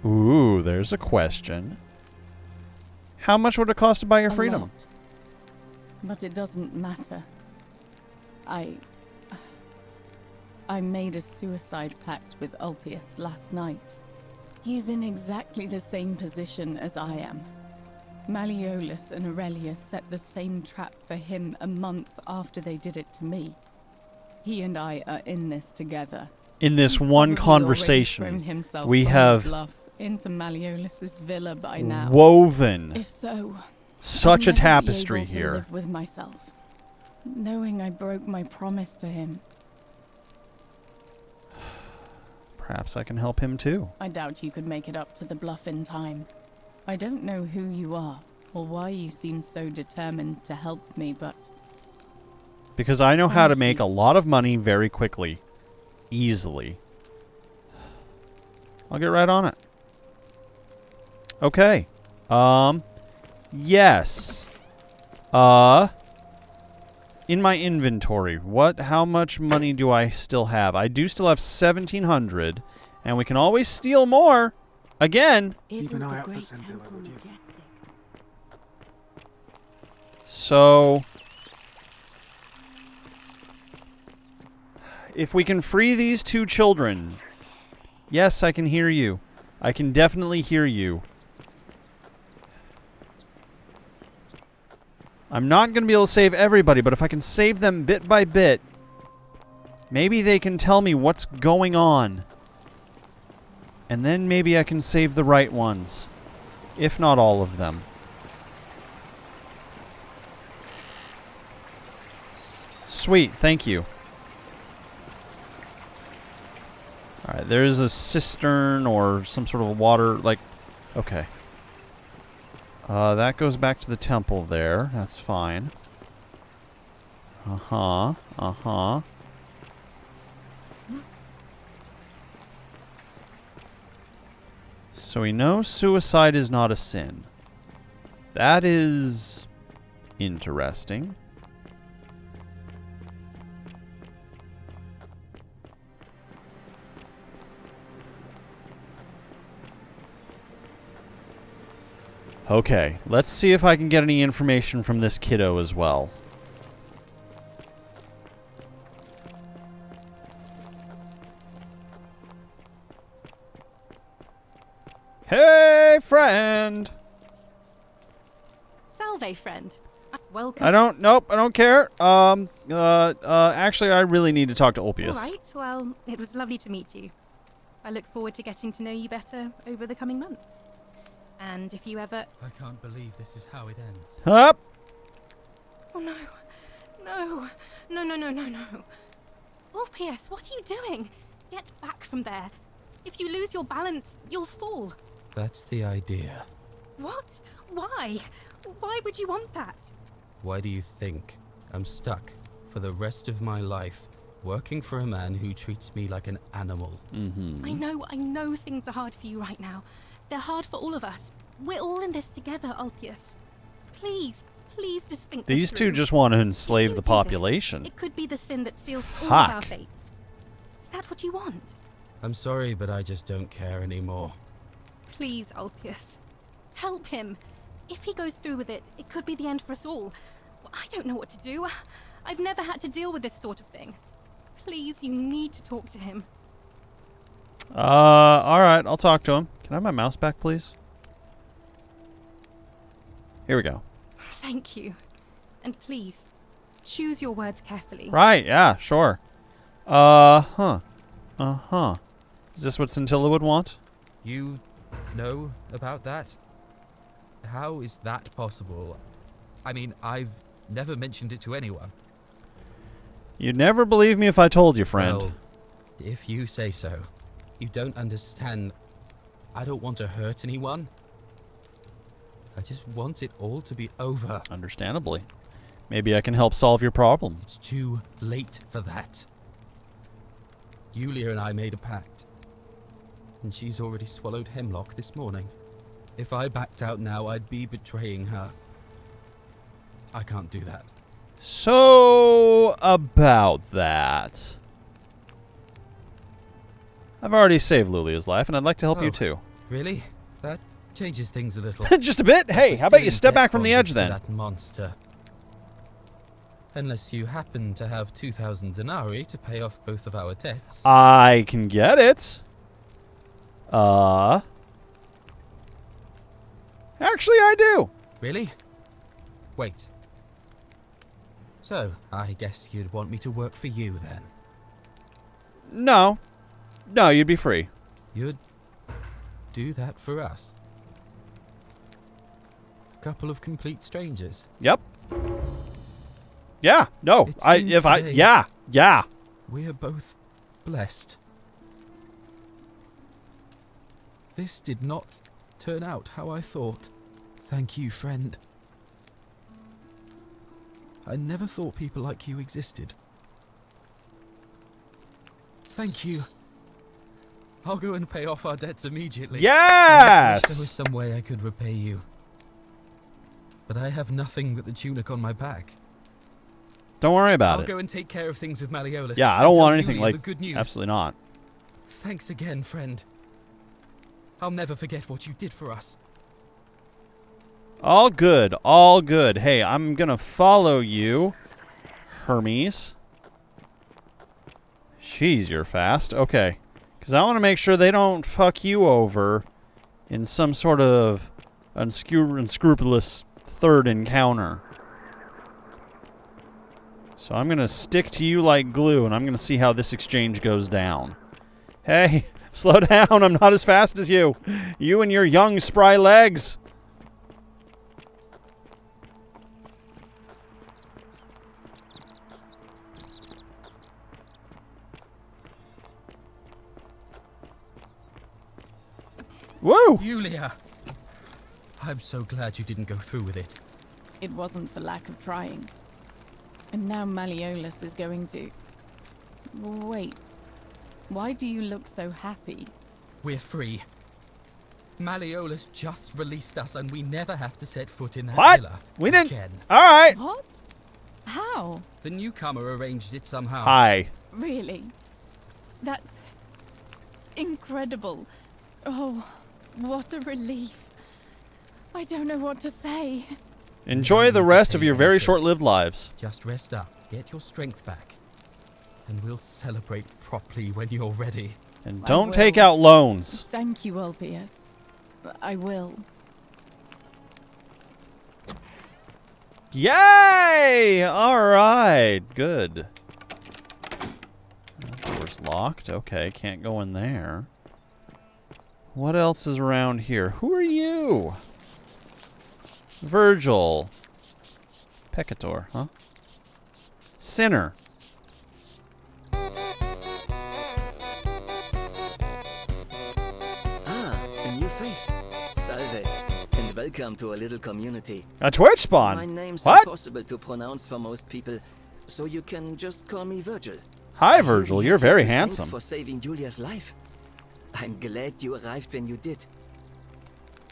[SPEAKER 1] Ooh, there's a question. How much would it cost to buy your
[SPEAKER 11] A
[SPEAKER 1] freedom?
[SPEAKER 11] lot. But it doesn't matter. I made a suicide pact with Ulpius last night. He's in exactly the same position as I am. Malleolus and Aurelius set the same trap for him a month after they did it to me. He and I are in this together.
[SPEAKER 1] In this
[SPEAKER 11] He's
[SPEAKER 1] one
[SPEAKER 11] probably already
[SPEAKER 1] conversation,
[SPEAKER 11] thrown himself
[SPEAKER 1] we
[SPEAKER 11] from the
[SPEAKER 1] have
[SPEAKER 11] bluff into Malleolus's villa by now.
[SPEAKER 1] woven
[SPEAKER 11] If so,
[SPEAKER 1] such a
[SPEAKER 11] I'll never be
[SPEAKER 1] tapestry
[SPEAKER 11] able to
[SPEAKER 1] here.
[SPEAKER 11] live with myself, knowing I broke my promise to him.
[SPEAKER 1] Perhaps I can help him too.
[SPEAKER 11] I doubt you could make it up to the bluff in time. I don't know who you are, or why you seem so determined to help me, but...
[SPEAKER 1] Because I know how to
[SPEAKER 11] Thank
[SPEAKER 1] make
[SPEAKER 11] you.
[SPEAKER 1] a lot of money very quickly. Easily. I'll get right on it. Okay. Yes. In my inventory, how much money do I still have? I do still have 1,700, and we can always steal more. Again.
[SPEAKER 5] Keep an eye out for Centilla, would you?
[SPEAKER 1] So, if we can free these two children, yes, I can hear you. I can definitely hear you. I'm not going to be able to save everybody, but if I can save them bit by bit, maybe they can tell me what's going on. And then maybe I can save the right ones. If not all of them. Sweet, thank you. Alright, there's a cistern or some sort of water, like... Okay. That goes back to the temple there. That's fine. Uh-huh. Uh-huh. So we know suicide is not a sin. That is... interesting. Okay, let's see if I can get any information from this kiddo as well. Hey, friend!
[SPEAKER 3] Salve, friend. Welcome.
[SPEAKER 1] Nope, I don't care. Actually, I really need to talk to Ulpius.
[SPEAKER 3] All right, well, it was lovely to meet you. I look forward to getting to know you better over the coming months. And if you ever...
[SPEAKER 4] I can't believe this is how it ends.
[SPEAKER 1] Up!
[SPEAKER 3] Oh, no. No. No, no, no, no, no. Ulpius, what are you doing? Get back from there. If you lose your balance, you'll fall.
[SPEAKER 4] That's the idea.
[SPEAKER 3] What? Why? Why would you want that?
[SPEAKER 4] Why do you think I'm stuck for the rest of my life working for a man who treats me like an animal?
[SPEAKER 1] Mm-hmm.
[SPEAKER 3] I know things are hard for you right now. They're hard for all of us. We're all in this together, Ulpius. Please just think this
[SPEAKER 1] These
[SPEAKER 3] through.
[SPEAKER 1] two just want to enslave the
[SPEAKER 3] If you do
[SPEAKER 1] population.
[SPEAKER 3] this, it could be the sin that seals all of
[SPEAKER 1] Fuck.
[SPEAKER 3] our fates. Is that what you want?
[SPEAKER 4] I'm sorry, but I just don't care anymore.
[SPEAKER 3] Please, Ulpius. Help him. If he goes through with it, it could be the end for us all. I don't know what to do. I've never had to deal with this sort of thing. Please, you need to talk to him.
[SPEAKER 1] Alright, I'll talk to him. Can I have my mouse back, please? Here we go.
[SPEAKER 3] Thank you. And please, choose your words carefully.
[SPEAKER 1] Right, yeah, sure. Uh-huh. Is this what Scintilla would want?
[SPEAKER 4] You know about that? How is that possible? I mean, I've never mentioned it to anyone.
[SPEAKER 1] You'd never believe me if I told you, friend.
[SPEAKER 4] Well, if you say so. You don't understand. I don't want to hurt anyone. I just want it all to be over.
[SPEAKER 1] Understandably. Maybe I can help solve your problem.
[SPEAKER 4] It's too late for that. Yulia and I made a pact. And she's already swallowed hemlock this morning. If I backed out now, I'd be betraying her. I can't do that.
[SPEAKER 1] So, about that. I've already saved Lulia's life, and I'd like to help you too.
[SPEAKER 4] Really? That changes things a little.
[SPEAKER 1] Just a bit? Hey, how about you step back from the edge then?
[SPEAKER 4] That monster. Unless you happen to have 2,000 denarii to pay off both of our debts.
[SPEAKER 1] I can get it. Actually, I do.
[SPEAKER 4] Really? Wait. So, I guess you'd want me to work for you then?
[SPEAKER 1] No. No, you'd be free.
[SPEAKER 4] You'd do that for us? A couple of complete strangers?
[SPEAKER 1] Yep. Yeah, no. Yeah.
[SPEAKER 4] We're both blessed. This did not turn out how I thought. Thank you, friend. I never thought people like you existed. Thank you. I'll go and pay off our debts immediately.
[SPEAKER 1] Yes!
[SPEAKER 4] I wish there was some way I could repay you. But I have nothing but the tunic on my back.
[SPEAKER 1] Don't worry about
[SPEAKER 4] I'll
[SPEAKER 1] it.
[SPEAKER 4] go and take care of things with Malleolus.
[SPEAKER 1] Yeah, I don't want anything
[SPEAKER 4] Yulia
[SPEAKER 1] like...
[SPEAKER 4] the good news.
[SPEAKER 1] Absolutely not.
[SPEAKER 4] Thanks again, friend. I'll never forget what you did for us.
[SPEAKER 1] All good. All good. Hey, I'm gonna follow you, Hermes. Jeez, you're fast. Okay. Because I want to make sure they don't fuck you over in some sort of unscrupulous third encounter. So I'm going to stick to you like glue, and I'm going to see how this exchange goes down. Hey, slow down. I'm not as fast as you. You and your young, spry legs. Woo!
[SPEAKER 4] Yulia! I'm so glad you didn't go through with it.
[SPEAKER 11] It wasn't for lack of trying. And now Malleolus is going to... Wait. Why do you look so happy?
[SPEAKER 4] We're free. Malleolus just released us and we never have to set foot in that
[SPEAKER 1] What?
[SPEAKER 4] villa
[SPEAKER 1] We didn't...
[SPEAKER 4] again.
[SPEAKER 1] Alright.
[SPEAKER 11] What? How?
[SPEAKER 4] The newcomer arranged it somehow.
[SPEAKER 1] Hi.
[SPEAKER 11] Really? That's... incredible. Oh, what a relief. I don't know what to say.
[SPEAKER 1] Enjoy the rest of your very short-lived lives.
[SPEAKER 4] Just rest up, get your strength back, and we'll celebrate properly when you're ready.
[SPEAKER 1] And don't take out loans.
[SPEAKER 11] Thank you, Ulpius. I will.
[SPEAKER 1] Yay! Alright, good. That door's locked. Okay, can't go in there. What else is around here? Who are you? Virgil. Peccator, huh? Sinner.
[SPEAKER 12] A new face. Salve. And welcome to a little community.
[SPEAKER 1] A Twitch spawn.
[SPEAKER 12] My name's
[SPEAKER 1] What?
[SPEAKER 12] impossible to pronounce for most people, so you can just call me Virgil.
[SPEAKER 1] Hi, Virgil. You're very
[SPEAKER 12] To thank
[SPEAKER 1] handsome.
[SPEAKER 12] for saving Julia's life. I'm glad you arrived when you did.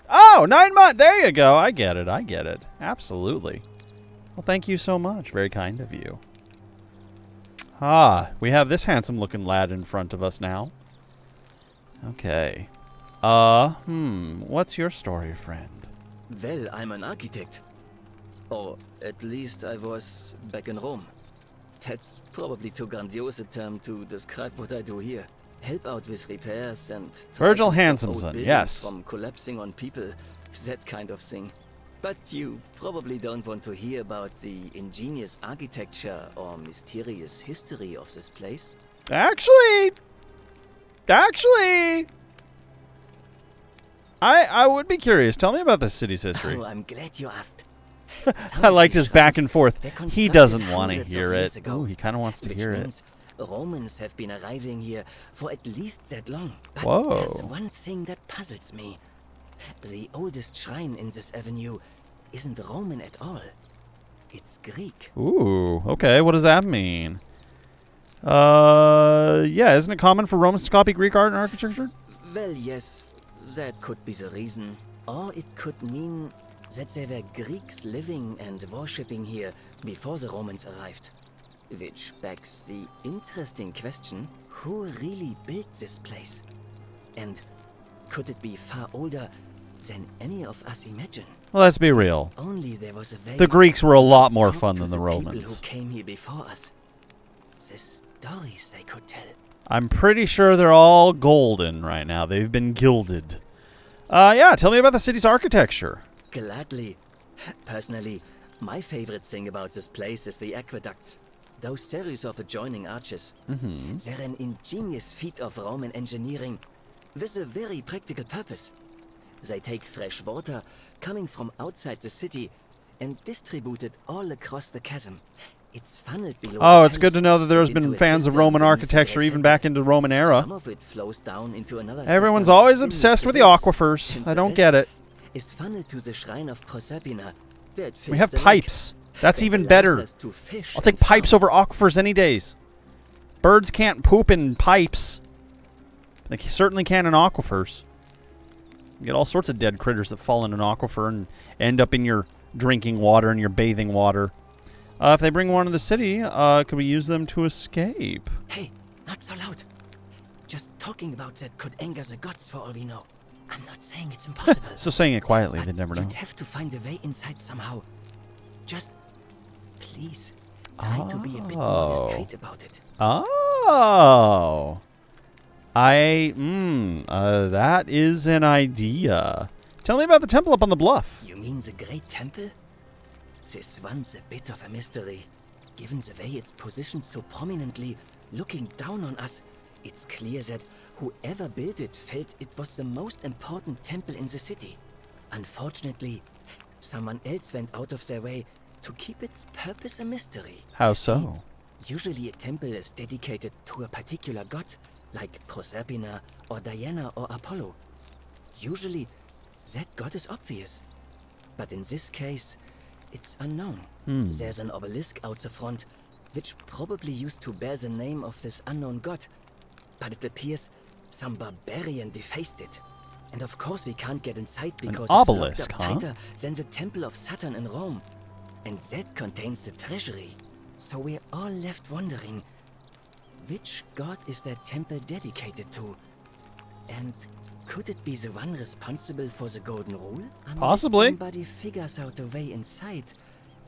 [SPEAKER 1] Oh, 9 months. There you go. I get it. I get it. Absolutely. Well, thank you so much. Very kind of you. Ah, we have this handsome-looking lad in front of us now. Okay. What's your story, friend?
[SPEAKER 12] Well, I'm an architect. Or at least I was back in Rome. That's probably too grandiose a term to describe what I do here. Help out with repairs and
[SPEAKER 1] Virgil
[SPEAKER 12] try to stop
[SPEAKER 1] Hansomson,
[SPEAKER 12] old buildings
[SPEAKER 1] yes.
[SPEAKER 12] from collapsing on people, that kind of thing. But you probably don't want to hear about the ingenious architecture or mysterious history of this place.
[SPEAKER 1] Actually, I would be curious. Tell me about the city's history.
[SPEAKER 12] Oh, I'm glad you asked.
[SPEAKER 1] I liked his back and forth.
[SPEAKER 12] They're
[SPEAKER 1] He
[SPEAKER 12] constructed
[SPEAKER 1] doesn't want to
[SPEAKER 12] hundreds of
[SPEAKER 1] hear
[SPEAKER 12] years
[SPEAKER 1] it.
[SPEAKER 12] ago,
[SPEAKER 1] Ooh, he kind of wants to
[SPEAKER 12] which
[SPEAKER 1] hear it.
[SPEAKER 12] means Romans have been arriving here for at least that long. But
[SPEAKER 1] Whoa.
[SPEAKER 12] there's one thing that puzzles me. The oldest shrine in this avenue isn't Roman at all. It's Greek.
[SPEAKER 1] Ooh, okay. What does that mean? Yeah, isn't it common for Romans to copy Greek art and architecture?
[SPEAKER 12] Well, yes, that could be the reason. Or it could mean that there were Greeks living and worshipping here before the Romans arrived. Which begs the interesting question, who really built this place? And could it be far older than any of us imagine?
[SPEAKER 1] Well, let's be real.
[SPEAKER 12] Only there was a way
[SPEAKER 1] The Greeks were a lot more
[SPEAKER 12] to talk
[SPEAKER 1] fun
[SPEAKER 12] to
[SPEAKER 1] than the
[SPEAKER 12] people
[SPEAKER 1] Romans.
[SPEAKER 12] who came here before us. The stories they could tell.
[SPEAKER 1] I'm pretty sure they're all golden right now. They've been gilded. Yeah, tell me about the city's architecture.
[SPEAKER 12] Gladly. Personally, my favorite thing about this place is the aqueducts. Those series of adjoining arches. They're an ingenious feat of Roman engineering with a very practical purpose. They take fresh water coming from outside the city and distribute it all across the chasm. It's funneled below.
[SPEAKER 1] Oh,
[SPEAKER 12] the
[SPEAKER 1] it's good to know that there's
[SPEAKER 12] into
[SPEAKER 1] been
[SPEAKER 12] a
[SPEAKER 1] fans of
[SPEAKER 12] system
[SPEAKER 1] Roman
[SPEAKER 12] beneath the
[SPEAKER 1] architecture
[SPEAKER 12] Great
[SPEAKER 1] even
[SPEAKER 12] Temple.
[SPEAKER 1] back into the Roman era.
[SPEAKER 12] Some of it flows down into another
[SPEAKER 1] Everyone's
[SPEAKER 12] system
[SPEAKER 1] always
[SPEAKER 12] beneath
[SPEAKER 1] obsessed with the
[SPEAKER 12] waves,
[SPEAKER 1] aquifers.
[SPEAKER 12] and
[SPEAKER 1] I
[SPEAKER 12] the
[SPEAKER 1] don't
[SPEAKER 12] rest
[SPEAKER 1] get it.
[SPEAKER 12] is funneled to the shrine of Proserpina, where it
[SPEAKER 1] We
[SPEAKER 12] fills
[SPEAKER 1] have
[SPEAKER 12] the lake.
[SPEAKER 1] pipes. That's
[SPEAKER 12] That
[SPEAKER 1] even
[SPEAKER 12] allows
[SPEAKER 1] better.
[SPEAKER 12] us to fish
[SPEAKER 1] I'll take
[SPEAKER 12] and
[SPEAKER 1] pipes
[SPEAKER 12] farm.
[SPEAKER 1] over aquifers any days. Birds can't poop in pipes. They certainly can in aquifers. You get all sorts of dead critters that fall in an aquifer and end up in your drinking water and your bathing water. If they bring one to the city, could we use them to escape?
[SPEAKER 12] Hey, not so loud. Just talking about that could anger the gods for all we know. I'm not saying it's impossible.
[SPEAKER 1] So saying it quietly,
[SPEAKER 12] but
[SPEAKER 1] they'd never know.
[SPEAKER 12] you'd have to find a way inside somehow. Just, please, try to be a bit more discreet about it.
[SPEAKER 1] Oh. That is an idea. Tell me about the temple up on the bluff.
[SPEAKER 12] You mean the Great Temple? This one's a bit of a mystery. Given the way it's positioned so prominently, looking down on us, it's clear that whoever built it felt it was the most important temple in the city. Unfortunately, someone else went out of their way to keep its purpose a mystery.
[SPEAKER 1] How so?
[SPEAKER 12] Usually a temple is dedicated to a particular god, like Proserpina or Diana or Apollo. Usually, that god is obvious. But in this case, it's unknown. There's an obelisk out the front, which probably used to bear the name of this unknown god. But it appears some barbarian defaced it. And of course we can't get inside because it's
[SPEAKER 1] obelisk,
[SPEAKER 12] locked up tighter than the Temple of Saturn in Rome. And that contains the treasury. So we're all left wondering, which god is that temple dedicated to? And could it be the one responsible for the Golden Rule? Unless
[SPEAKER 1] Possibly.
[SPEAKER 12] somebody figures out a way inside,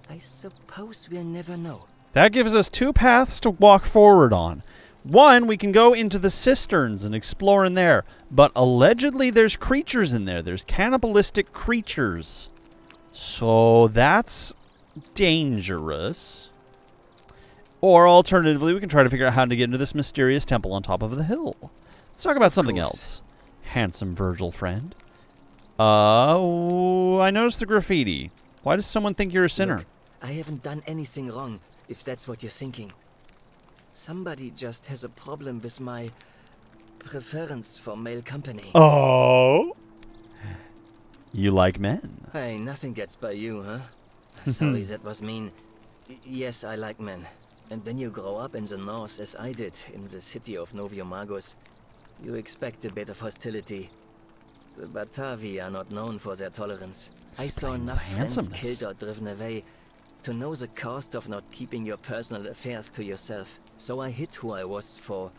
[SPEAKER 12] I suppose we'll never know.
[SPEAKER 1] That gives us two paths to walk forward on. One, we can go into the cisterns and explore in there. But allegedly there's creatures in there. There's cannibalistic creatures. So that's dangerous. Or alternatively, we can try to figure out how to get into this mysterious temple on top of the hill. Let's talk about something else. Handsome Virgil friend. I noticed the graffiti. Why does someone think you're a sinner?
[SPEAKER 12] Look, I haven't done anything wrong, if that's what you're thinking. Somebody just has a problem with my preference for male company.
[SPEAKER 1] Oh? You like men?
[SPEAKER 12] Hey, nothing gets by you, huh? Sorry, that was mean. Yes, I like men. And when you grow up in the north, as I did, in the city of Noviomagus, you expect a bit of hostility. The Batavi are not known for their tolerance. I saw enough friends killed or driven away to know the cost of not keeping your personal affairs to yourself. So I hid who I was for,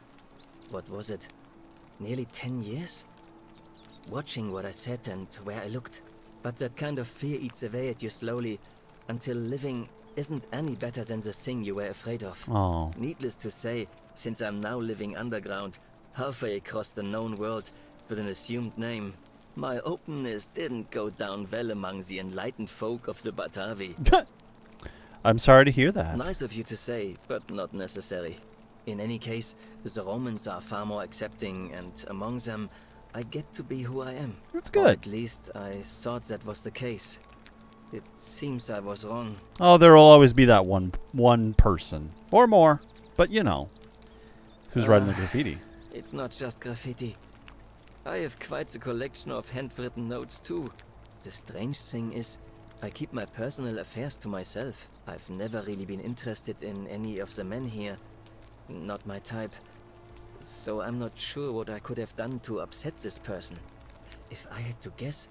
[SPEAKER 12] what was it, nearly 10 years? Watching what I said and where I looked. But that kind of fear eats away at you slowly, until living isn't any better than the thing you were afraid of.
[SPEAKER 1] Oh.
[SPEAKER 12] Needless to say, since I'm now living underground, halfway across the known world with an assumed name, my openness didn't go down well among the enlightened folk of the Batavi.
[SPEAKER 1] I'm sorry to hear that.
[SPEAKER 12] Nice of you to say, but not necessary. In any case, the Romans are far more accepting, and among them, I get to be who I am.
[SPEAKER 1] That's good.
[SPEAKER 12] Or at least, I thought that was the case. It seems I was wrong.
[SPEAKER 1] Oh, there will always be that one person. Or more. But, you know. Who's writing the graffiti?
[SPEAKER 12] It's not just graffiti. I have quite the collection of handwritten notes, too. The strange thing is, I keep my personal affairs to myself. I've never really been interested in any of the men here. Not my type. So I'm not sure what I could have done to upset this person. If I had to guess,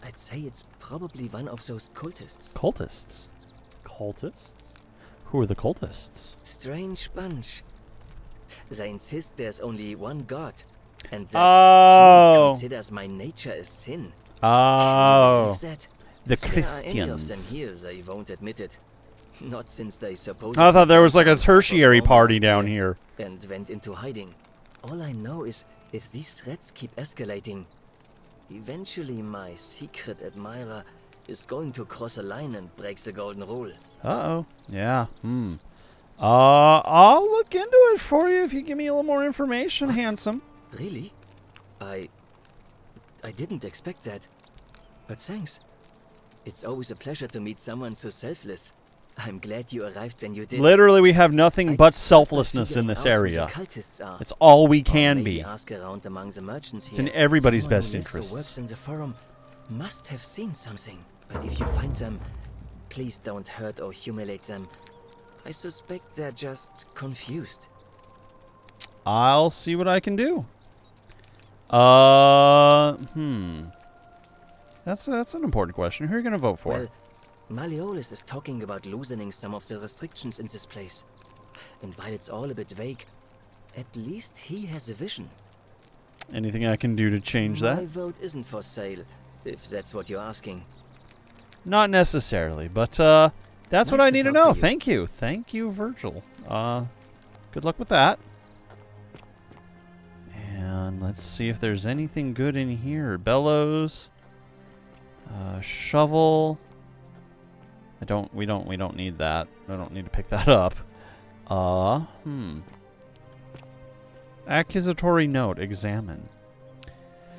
[SPEAKER 12] I'd say it's probably one of those cultists.
[SPEAKER 1] Cultists? Cultists? Who are the cultists?
[SPEAKER 12] Strange bunch. They insist there's only one god, and that he considers my nature a sin.
[SPEAKER 1] Oh.
[SPEAKER 12] That?
[SPEAKER 1] The
[SPEAKER 12] There are any of them
[SPEAKER 1] Christians.
[SPEAKER 12] here, they won't admit it. Not since they supposedly...
[SPEAKER 1] I thought there was like a tertiary party down here.
[SPEAKER 12] And went into hiding. All I know is, if these threats keep escalating, eventually my secret admirer is going to cross a line and break the golden rule.
[SPEAKER 1] Uh-oh. Yeah. I'll look into it for you if you give me a little more information, handsome.
[SPEAKER 12] Really? I didn't expect that. But thanks. It's always a pleasure to meet someone so selfless. I'm glad you arrived when you did.
[SPEAKER 1] Literally, we have nothing but selflessness in this area. It's all we can be.
[SPEAKER 12] Ask around among the merchants
[SPEAKER 1] It's
[SPEAKER 12] here.
[SPEAKER 1] in everybody's
[SPEAKER 12] Someone
[SPEAKER 1] best
[SPEAKER 12] who lives or
[SPEAKER 1] interests.
[SPEAKER 12] works in the forum must have seen something. But if you find them, please don't hurt or humiliate them. I suspect they're just confused.
[SPEAKER 1] I'll see what I can do. That's an important question. Who are you going to vote for?
[SPEAKER 12] Well, Malleolus is talking about loosening some of the restrictions in this place. And while it's all a bit vague, at least he has a vision.
[SPEAKER 1] Anything I can do to change
[SPEAKER 12] My
[SPEAKER 1] that?
[SPEAKER 12] vote isn't for sale, if that's what you're asking.
[SPEAKER 1] Not necessarily, but that's what
[SPEAKER 12] Nice
[SPEAKER 1] I
[SPEAKER 12] to
[SPEAKER 1] need to
[SPEAKER 12] talk to
[SPEAKER 1] know.
[SPEAKER 12] you.
[SPEAKER 1] Thank you. Thank you, Virgil. Good luck with that. And let's see if there's anything good in here. Bellows. Shovel. We don't need that. I don't need to pick that up. Accusatory note. Examine.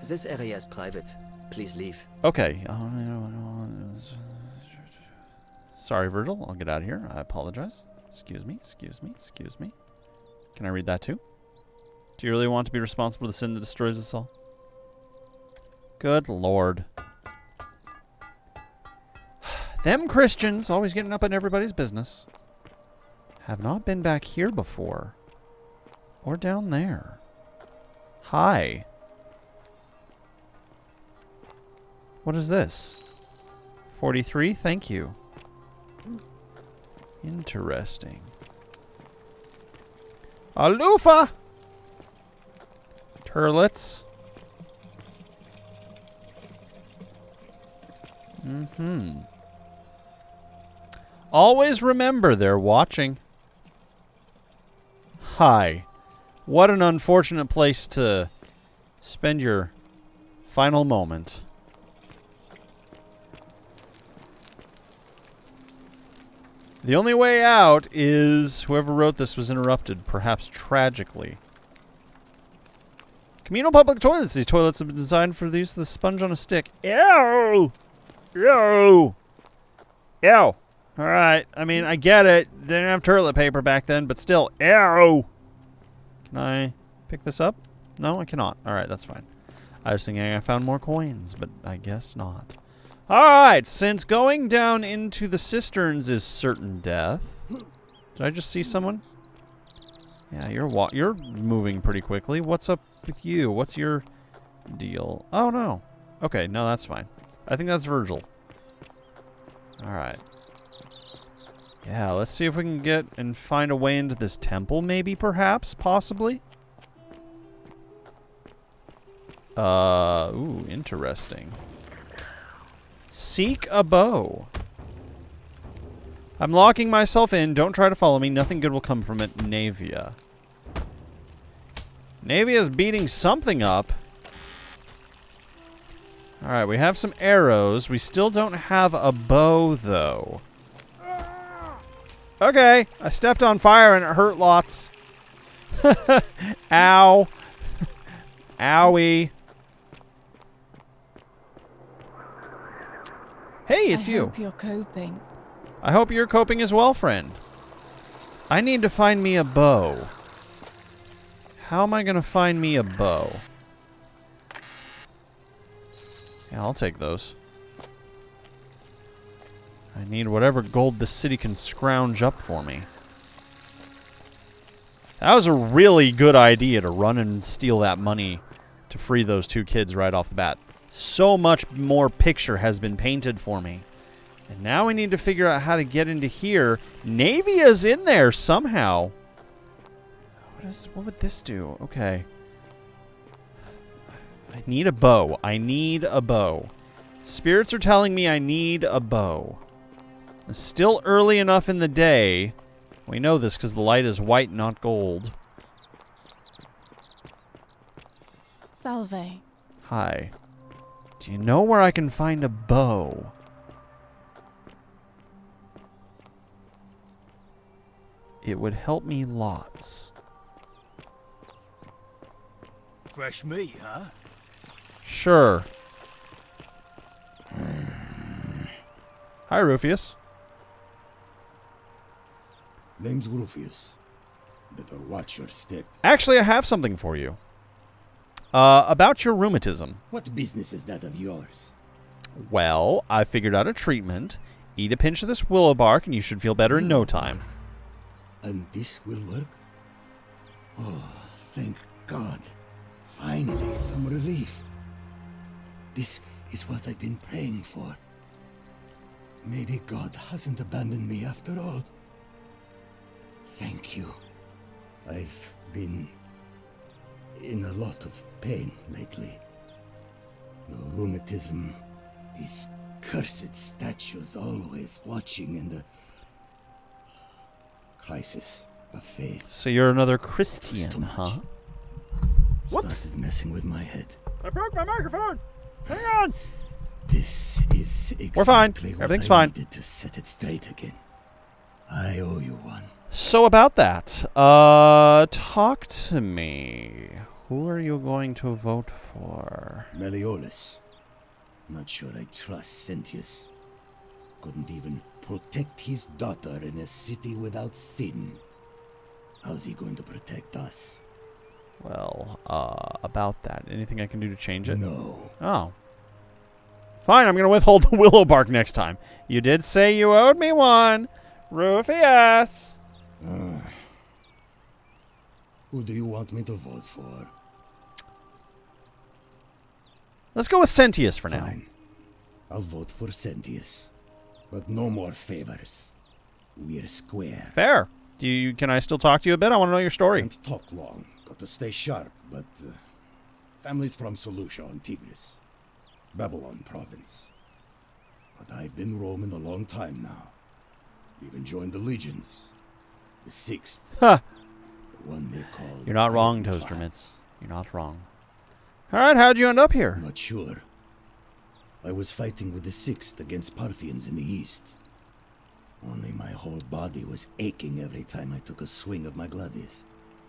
[SPEAKER 12] This area is private. Please leave.
[SPEAKER 1] Okay. Sorry, Virgil. I'll get out of here. I apologize. Excuse me. Can I read that too? Do you really want to be responsible for the sin that destroys us all? Good Lord. Them Christians, always getting up in everybody's business. Have not been back here before. Or down there. Hi. What is this? 43, thank you. Interesting. A loofah! Turlets. Always remember they're watching. Hi. What an unfortunate place to spend your final moment. The only way out is whoever wrote this was interrupted, perhaps tragically. Communal public toilets. These toilets have been designed for the use of the sponge on a stick. Ew! Ew! Ew! Alright, I mean, I get it. They didn't have toilet paper back then, but still, ew! Can I pick this up? No, I cannot. Alright, that's fine. I was thinking I found more coins, but I guess not. Alright, since going down into the cisterns is certain death. Did I just see someone? Yeah, you're moving pretty quickly. What's up with you? What's your deal? Oh, no. Okay, no, that's fine. I think that's Virgil. Alright. Yeah, let's see if we can get and find a way into this temple, maybe, perhaps, possibly. Ooh, interesting. Seek a bow. I'm locking myself in. Don't try to follow me. Nothing good will come from it. Navia. Navia's beating something up. Alright, we have some arrows. We still don't have a bow, though. Okay, I stepped on fire and it hurt lots. Ow. Owie. Hey, it's you.
[SPEAKER 11] I hope you're coping.
[SPEAKER 1] I hope you're coping as well, friend. I need to find me a bow. How am I going to find me a bow? Yeah, I'll take those. I need whatever gold the city can scrounge up for me. That was a really good idea to run and steal that money to free those two kids right off the bat. So much more picture has been painted for me. And now we need to figure out how to get into here. Navia's in there somehow. What would this do? Okay. I need a bow. I need a bow. Spirits are telling me I need a bow. It's still early enough in the day. We know this because the light is white, not gold.
[SPEAKER 11] Salve.
[SPEAKER 1] Hi. Do you know where I can find a bow? It would help me lots.
[SPEAKER 5] Fresh meat, huh?
[SPEAKER 1] Sure. Hi, Rufius.
[SPEAKER 5] Name's Rufius. Better watch your step.
[SPEAKER 1] Actually, I have something for you. About your rheumatism.
[SPEAKER 5] What business is that of yours?
[SPEAKER 1] Well, I figured out a treatment. Eat a pinch of this willow bark and you should feel better in no time.
[SPEAKER 5] And this will work? Oh, thank God. Finally, some relief. This is what I've been praying for. Maybe God hasn't abandoned me after all. Thank you. I've been in a lot of pain lately. The rheumatism, these cursed statues always watching, and the crisis of faith.
[SPEAKER 1] So you're another Christian, huh?
[SPEAKER 5] Whoops! Started messing with my head.
[SPEAKER 1] I broke my microphone! Hang on!
[SPEAKER 5] This is
[SPEAKER 1] We're fine.
[SPEAKER 5] exactly what
[SPEAKER 1] Everything's
[SPEAKER 5] I
[SPEAKER 1] fine.
[SPEAKER 5] needed to set it straight again. I owe you one.
[SPEAKER 1] So about that, talk to me. Who are you going to vote for?
[SPEAKER 5] Meliodas. Not sure I trust Sentius. Couldn't even protect his daughter in a city without sin. How's he going to protect us?
[SPEAKER 1] Well, about that. Anything I can do to change it?
[SPEAKER 5] No.
[SPEAKER 1] Oh. Fine, I'm going to withhold the willow bark next time. You did say you owed me one. Rufius.
[SPEAKER 5] Who do you want me to vote for?
[SPEAKER 1] Let's go with Sentius for now.
[SPEAKER 5] Fine. I'll vote for Sentius. But no more favors. We're square.
[SPEAKER 1] Fair. Can I still talk to you a bit? I want to know your story.
[SPEAKER 5] Can't talk long. Got to stay sharp, but family's from Seleucia on Tigris, Babylon province. But I've been roaming a long time now. Even joined the legions. The 6th.
[SPEAKER 1] Huh.
[SPEAKER 5] The one they call...
[SPEAKER 1] You're not wrong, Toaster Mitts. You're not wrong. Alright, how'd you end up here?
[SPEAKER 5] Not sure. I was fighting with the 6th against Parthians in the east. Only my whole body was aching every time I took a swing of my gladius.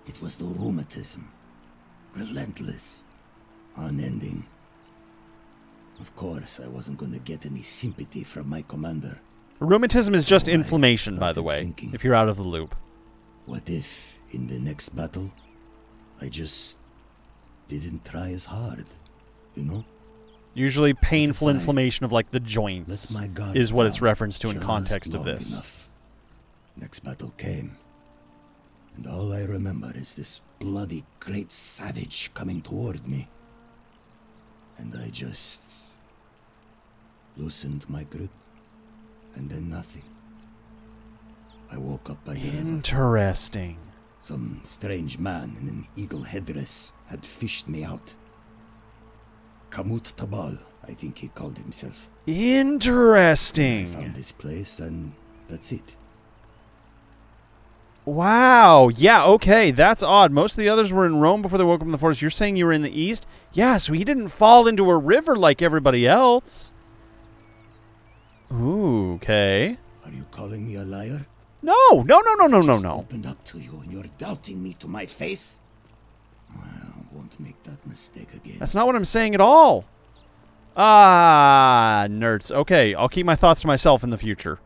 [SPEAKER 5] It was the rheumatism. Relentless. Unending. Of course, I wasn't going to get any sympathy from my commander.
[SPEAKER 1] Rheumatism is just
[SPEAKER 5] So I
[SPEAKER 1] inflammation, by the
[SPEAKER 5] started
[SPEAKER 1] way,
[SPEAKER 5] thinking,
[SPEAKER 1] if you're out of the loop.
[SPEAKER 5] What if, in the next battle, I just didn't try as hard, you know?
[SPEAKER 1] Usually painful
[SPEAKER 5] If I
[SPEAKER 1] inflammation of, like, the
[SPEAKER 5] let
[SPEAKER 1] joints
[SPEAKER 5] my guard
[SPEAKER 1] is what it's
[SPEAKER 5] down
[SPEAKER 1] referenced to in
[SPEAKER 5] just
[SPEAKER 1] context of
[SPEAKER 5] long
[SPEAKER 1] this.
[SPEAKER 5] enough. Next battle came, and all I remember is this bloody great savage coming toward me. And I just loosened my grip, and then nothing. I woke up by the river.
[SPEAKER 1] Interesting.
[SPEAKER 5] Some strange man in an eagle headdress had fished me out. Kamut Tabal, I think he called himself. I
[SPEAKER 1] Interesting.
[SPEAKER 5] found this place, and that's it.
[SPEAKER 1] Wow. Yeah, okay. That's odd. Most of the others were in Rome before they woke up in the forest. You're saying you were in the east? Yeah, so he didn't fall into a river like everybody else. Ooh, okay.
[SPEAKER 5] Are you calling me a liar?
[SPEAKER 1] No.
[SPEAKER 5] Just opened up to you and you're doubting me to my face? I won't make that mistake again.
[SPEAKER 1] That's not what I'm saying at all. Ah, nerds. Okay, I'll keep my thoughts to myself in the future.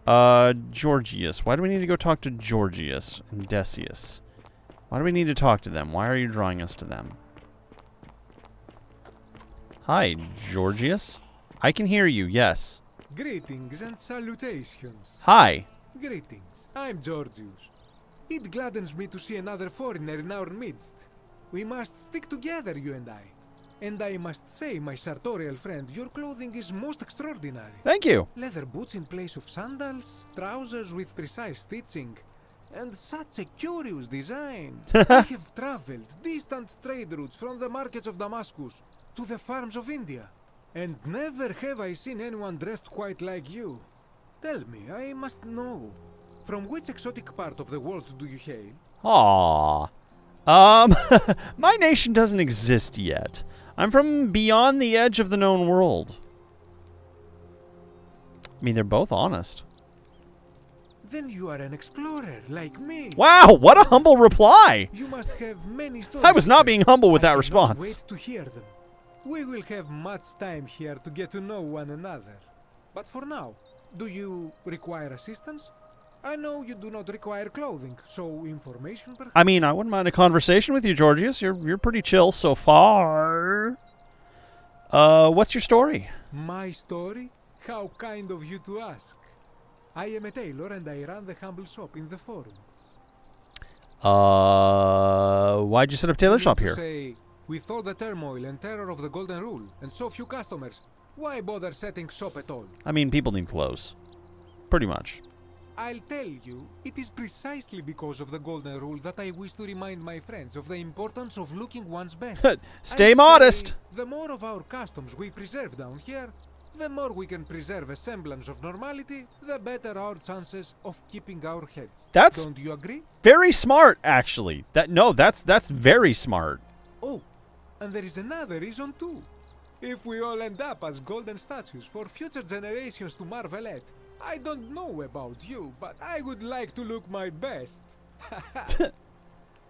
[SPEAKER 1] Georgius. Why do we need to go talk to Georgius and Decius? Why do we need to talk to them? Why are you drawing us to them? Hi, Georgius. I can hear you, yes.
[SPEAKER 13] Greetings and salutations.
[SPEAKER 1] Hi.
[SPEAKER 13] Greetings. I'm Georgius. It gladdens me to see another foreigner in our midst. We must stick together, you and I. And I must say, my sartorial friend, your clothing is most extraordinary.
[SPEAKER 1] Thank you.
[SPEAKER 13] Leather boots in place of sandals, trousers with precise stitching, and such a curious design. I have traveled distant trade routes from the markets of Damascus to the farms of India, and never have I seen anyone dressed quite like you. Tell me, I must know, from which exotic part of the world do you hail?
[SPEAKER 1] Aww. My nation doesn't exist yet. I'm from beyond the edge of the known world. I mean, they're both honest.
[SPEAKER 13] Then you are an explorer, like me.
[SPEAKER 1] Wow, what a humble reply!
[SPEAKER 13] You must have many stories.
[SPEAKER 1] I was not being humble with
[SPEAKER 13] I
[SPEAKER 1] that
[SPEAKER 13] cannot
[SPEAKER 1] response.
[SPEAKER 13] Wait to hear them. We will have much time here to get to know one another. But for now, do you require assistance? I know you do not require clothing, so information perhaps?
[SPEAKER 1] I mean, I wouldn't mind a conversation with you, Georgius. You're pretty chill so far. What's your story?
[SPEAKER 13] My story? How kind of you to ask. I am a tailor and I run the humble shop in the forum.
[SPEAKER 1] Why'd you set up a tailor shop
[SPEAKER 13] To
[SPEAKER 1] here?
[SPEAKER 13] say, with all the turmoil and terror of the Golden Rule and so few customers, why bother setting shop at all?
[SPEAKER 1] I mean, people need clothes. Pretty much.
[SPEAKER 13] I'll tell you, it is precisely because of the Golden Rule that I wish to remind my friends of the importance of looking one's best.
[SPEAKER 1] Stay
[SPEAKER 13] I
[SPEAKER 1] modest.
[SPEAKER 13] say, the more of our customs we preserve down here, the more we can preserve a semblance of normality, the better our chances of keeping our heads.
[SPEAKER 1] That's
[SPEAKER 13] Don't you agree?
[SPEAKER 1] very smart, actually. That's very smart.
[SPEAKER 13] Oh, and there is another reason too. If we all end up as golden statues for future generations to marvel at, I don't know about you, but I would like to look my best.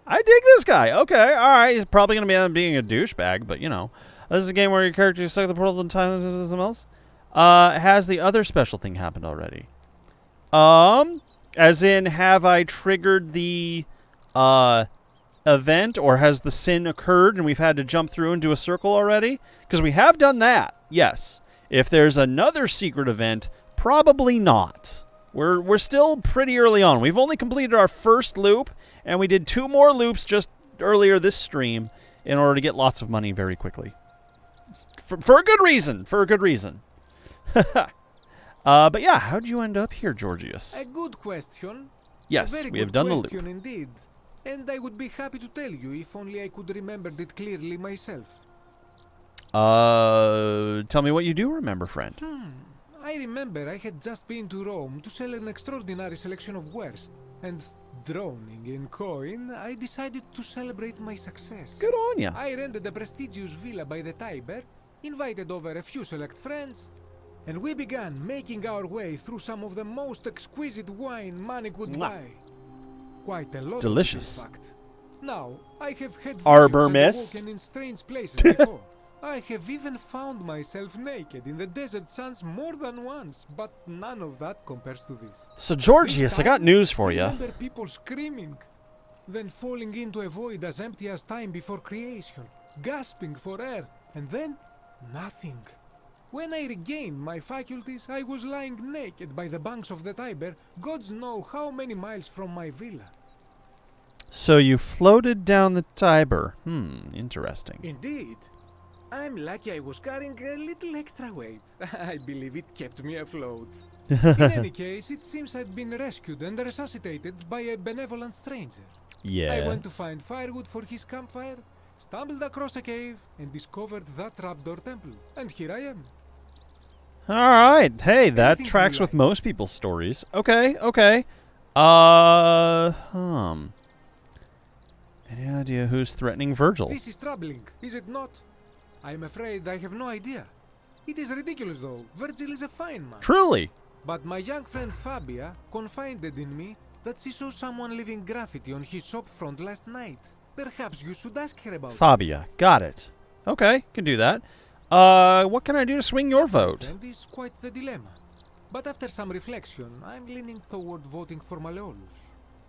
[SPEAKER 1] I dig this guy. Okay, all right. He's probably going to end up being a douchebag, but, you know. This is a game where your character is stuck in the portal and time into something else. Has the other special thing happened already? As in, have I triggered the event, or has the sin occurred and we've had to jump through and do a circle already? Because we have done that, yes. If there's another secret event, probably not. We're still pretty early on. We've only completed our first loop, and we did 2 more loops just earlier this stream in order to get lots of money very quickly. For a good reason. For a good reason. But yeah, how'd you end up here, Georgius?
[SPEAKER 13] A good question.
[SPEAKER 1] Yes,
[SPEAKER 13] a very
[SPEAKER 1] we have
[SPEAKER 13] good
[SPEAKER 1] done the loop.
[SPEAKER 13] question indeed. And I would be happy to tell you if only I could remember it clearly myself.
[SPEAKER 1] Tell me what you do remember, friend.
[SPEAKER 13] I remember I had just been to Rome to sell an extraordinary selection of wares, and drowning in coin, I decided to celebrate my success.
[SPEAKER 1] Good on ya.
[SPEAKER 13] I rented a prestigious villa by the Tiber, invited over a few select friends, and we began making our way through some of the most exquisite wine money could buy. Quite a lot.
[SPEAKER 1] Delicious.
[SPEAKER 13] Of it, in fact. Now, I have had
[SPEAKER 1] Arbor
[SPEAKER 13] visions and
[SPEAKER 1] Mist.
[SPEAKER 13] awoken in strange places before. I have even found myself naked in the desert sands more than once, but none of that compares to this.
[SPEAKER 1] So, Georgius, I got news for
[SPEAKER 13] I
[SPEAKER 1] you.
[SPEAKER 13] remember people screaming, then falling into a void as empty as time before creation, gasping for air, and then nothing. When I regained my faculties, I was lying naked by the banks of the Tiber, gods know how many miles from my villa.
[SPEAKER 1] So you floated down the Tiber. Interesting.
[SPEAKER 13] Indeed. I'm lucky I was carrying a little extra weight. I believe it kept me afloat. In any case, it seems I'd been rescued and resuscitated by a benevolent stranger.
[SPEAKER 1] Yes.
[SPEAKER 13] I went to find firewood for his campfire, stumbled across a cave, and discovered that trapdoor temple. And here I am.
[SPEAKER 1] All right. Hey, that tracks with most people's stories. Okay. Any idea who's threatening Virgil?
[SPEAKER 13] This is troubling, is it not? I'm afraid I have no idea. It is ridiculous, though. Virgil is a fine man.
[SPEAKER 1] Truly.
[SPEAKER 13] But my young friend Fabia confided in me that she saw someone leaving graffiti on his shop front last night. Perhaps you should ask her about it.
[SPEAKER 1] Fabia. Got it. Okay, can do that. What can I do to swing your vote?
[SPEAKER 13] That is quite the dilemma. But after some reflection, I'm leaning toward voting for Malleolus.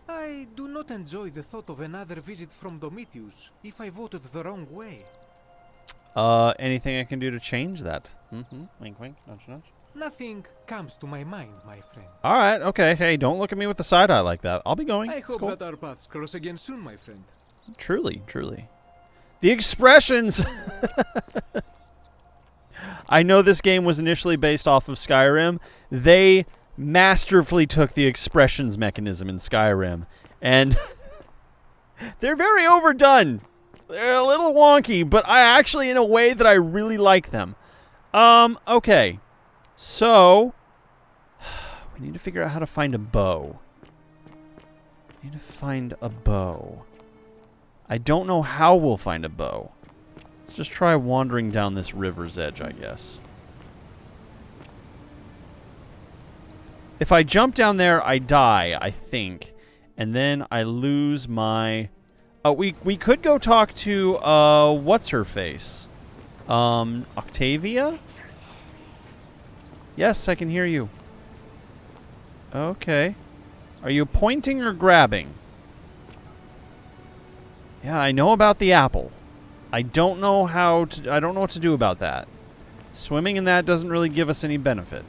[SPEAKER 13] I do not enjoy the thought of another visit from Domitius if I voted the wrong way.
[SPEAKER 1] Anything I can do to change that? Wink, wink, nudge, nudge.
[SPEAKER 13] Nothing comes to my mind, my friend.
[SPEAKER 1] All right, okay. Hey, don't look at me with the side eye like that. I'll be going.
[SPEAKER 13] I
[SPEAKER 1] It's
[SPEAKER 13] hope
[SPEAKER 1] cool.
[SPEAKER 13] that our paths cross again soon, my friend.
[SPEAKER 1] Truly. The expressions! I know this game was initially based off of Skyrim. They masterfully took the expressions mechanism in Skyrim, and they're very overdone. They're a little wonky, but I actually, in a way that I really like them. Okay. So, we need to figure out how to find a bow. I don't know how we'll find a bow. Let's just try wandering down this river's edge, I guess. If I jump down there, I die, I think. And then I lose my... we could go talk to, what's-her-face? Octavia? Yes, I can hear you. Okay. Are you pointing or grabbing? Yeah, I know about the apple. I don't know what to do about that. Swimming in that doesn't really give us any benefit.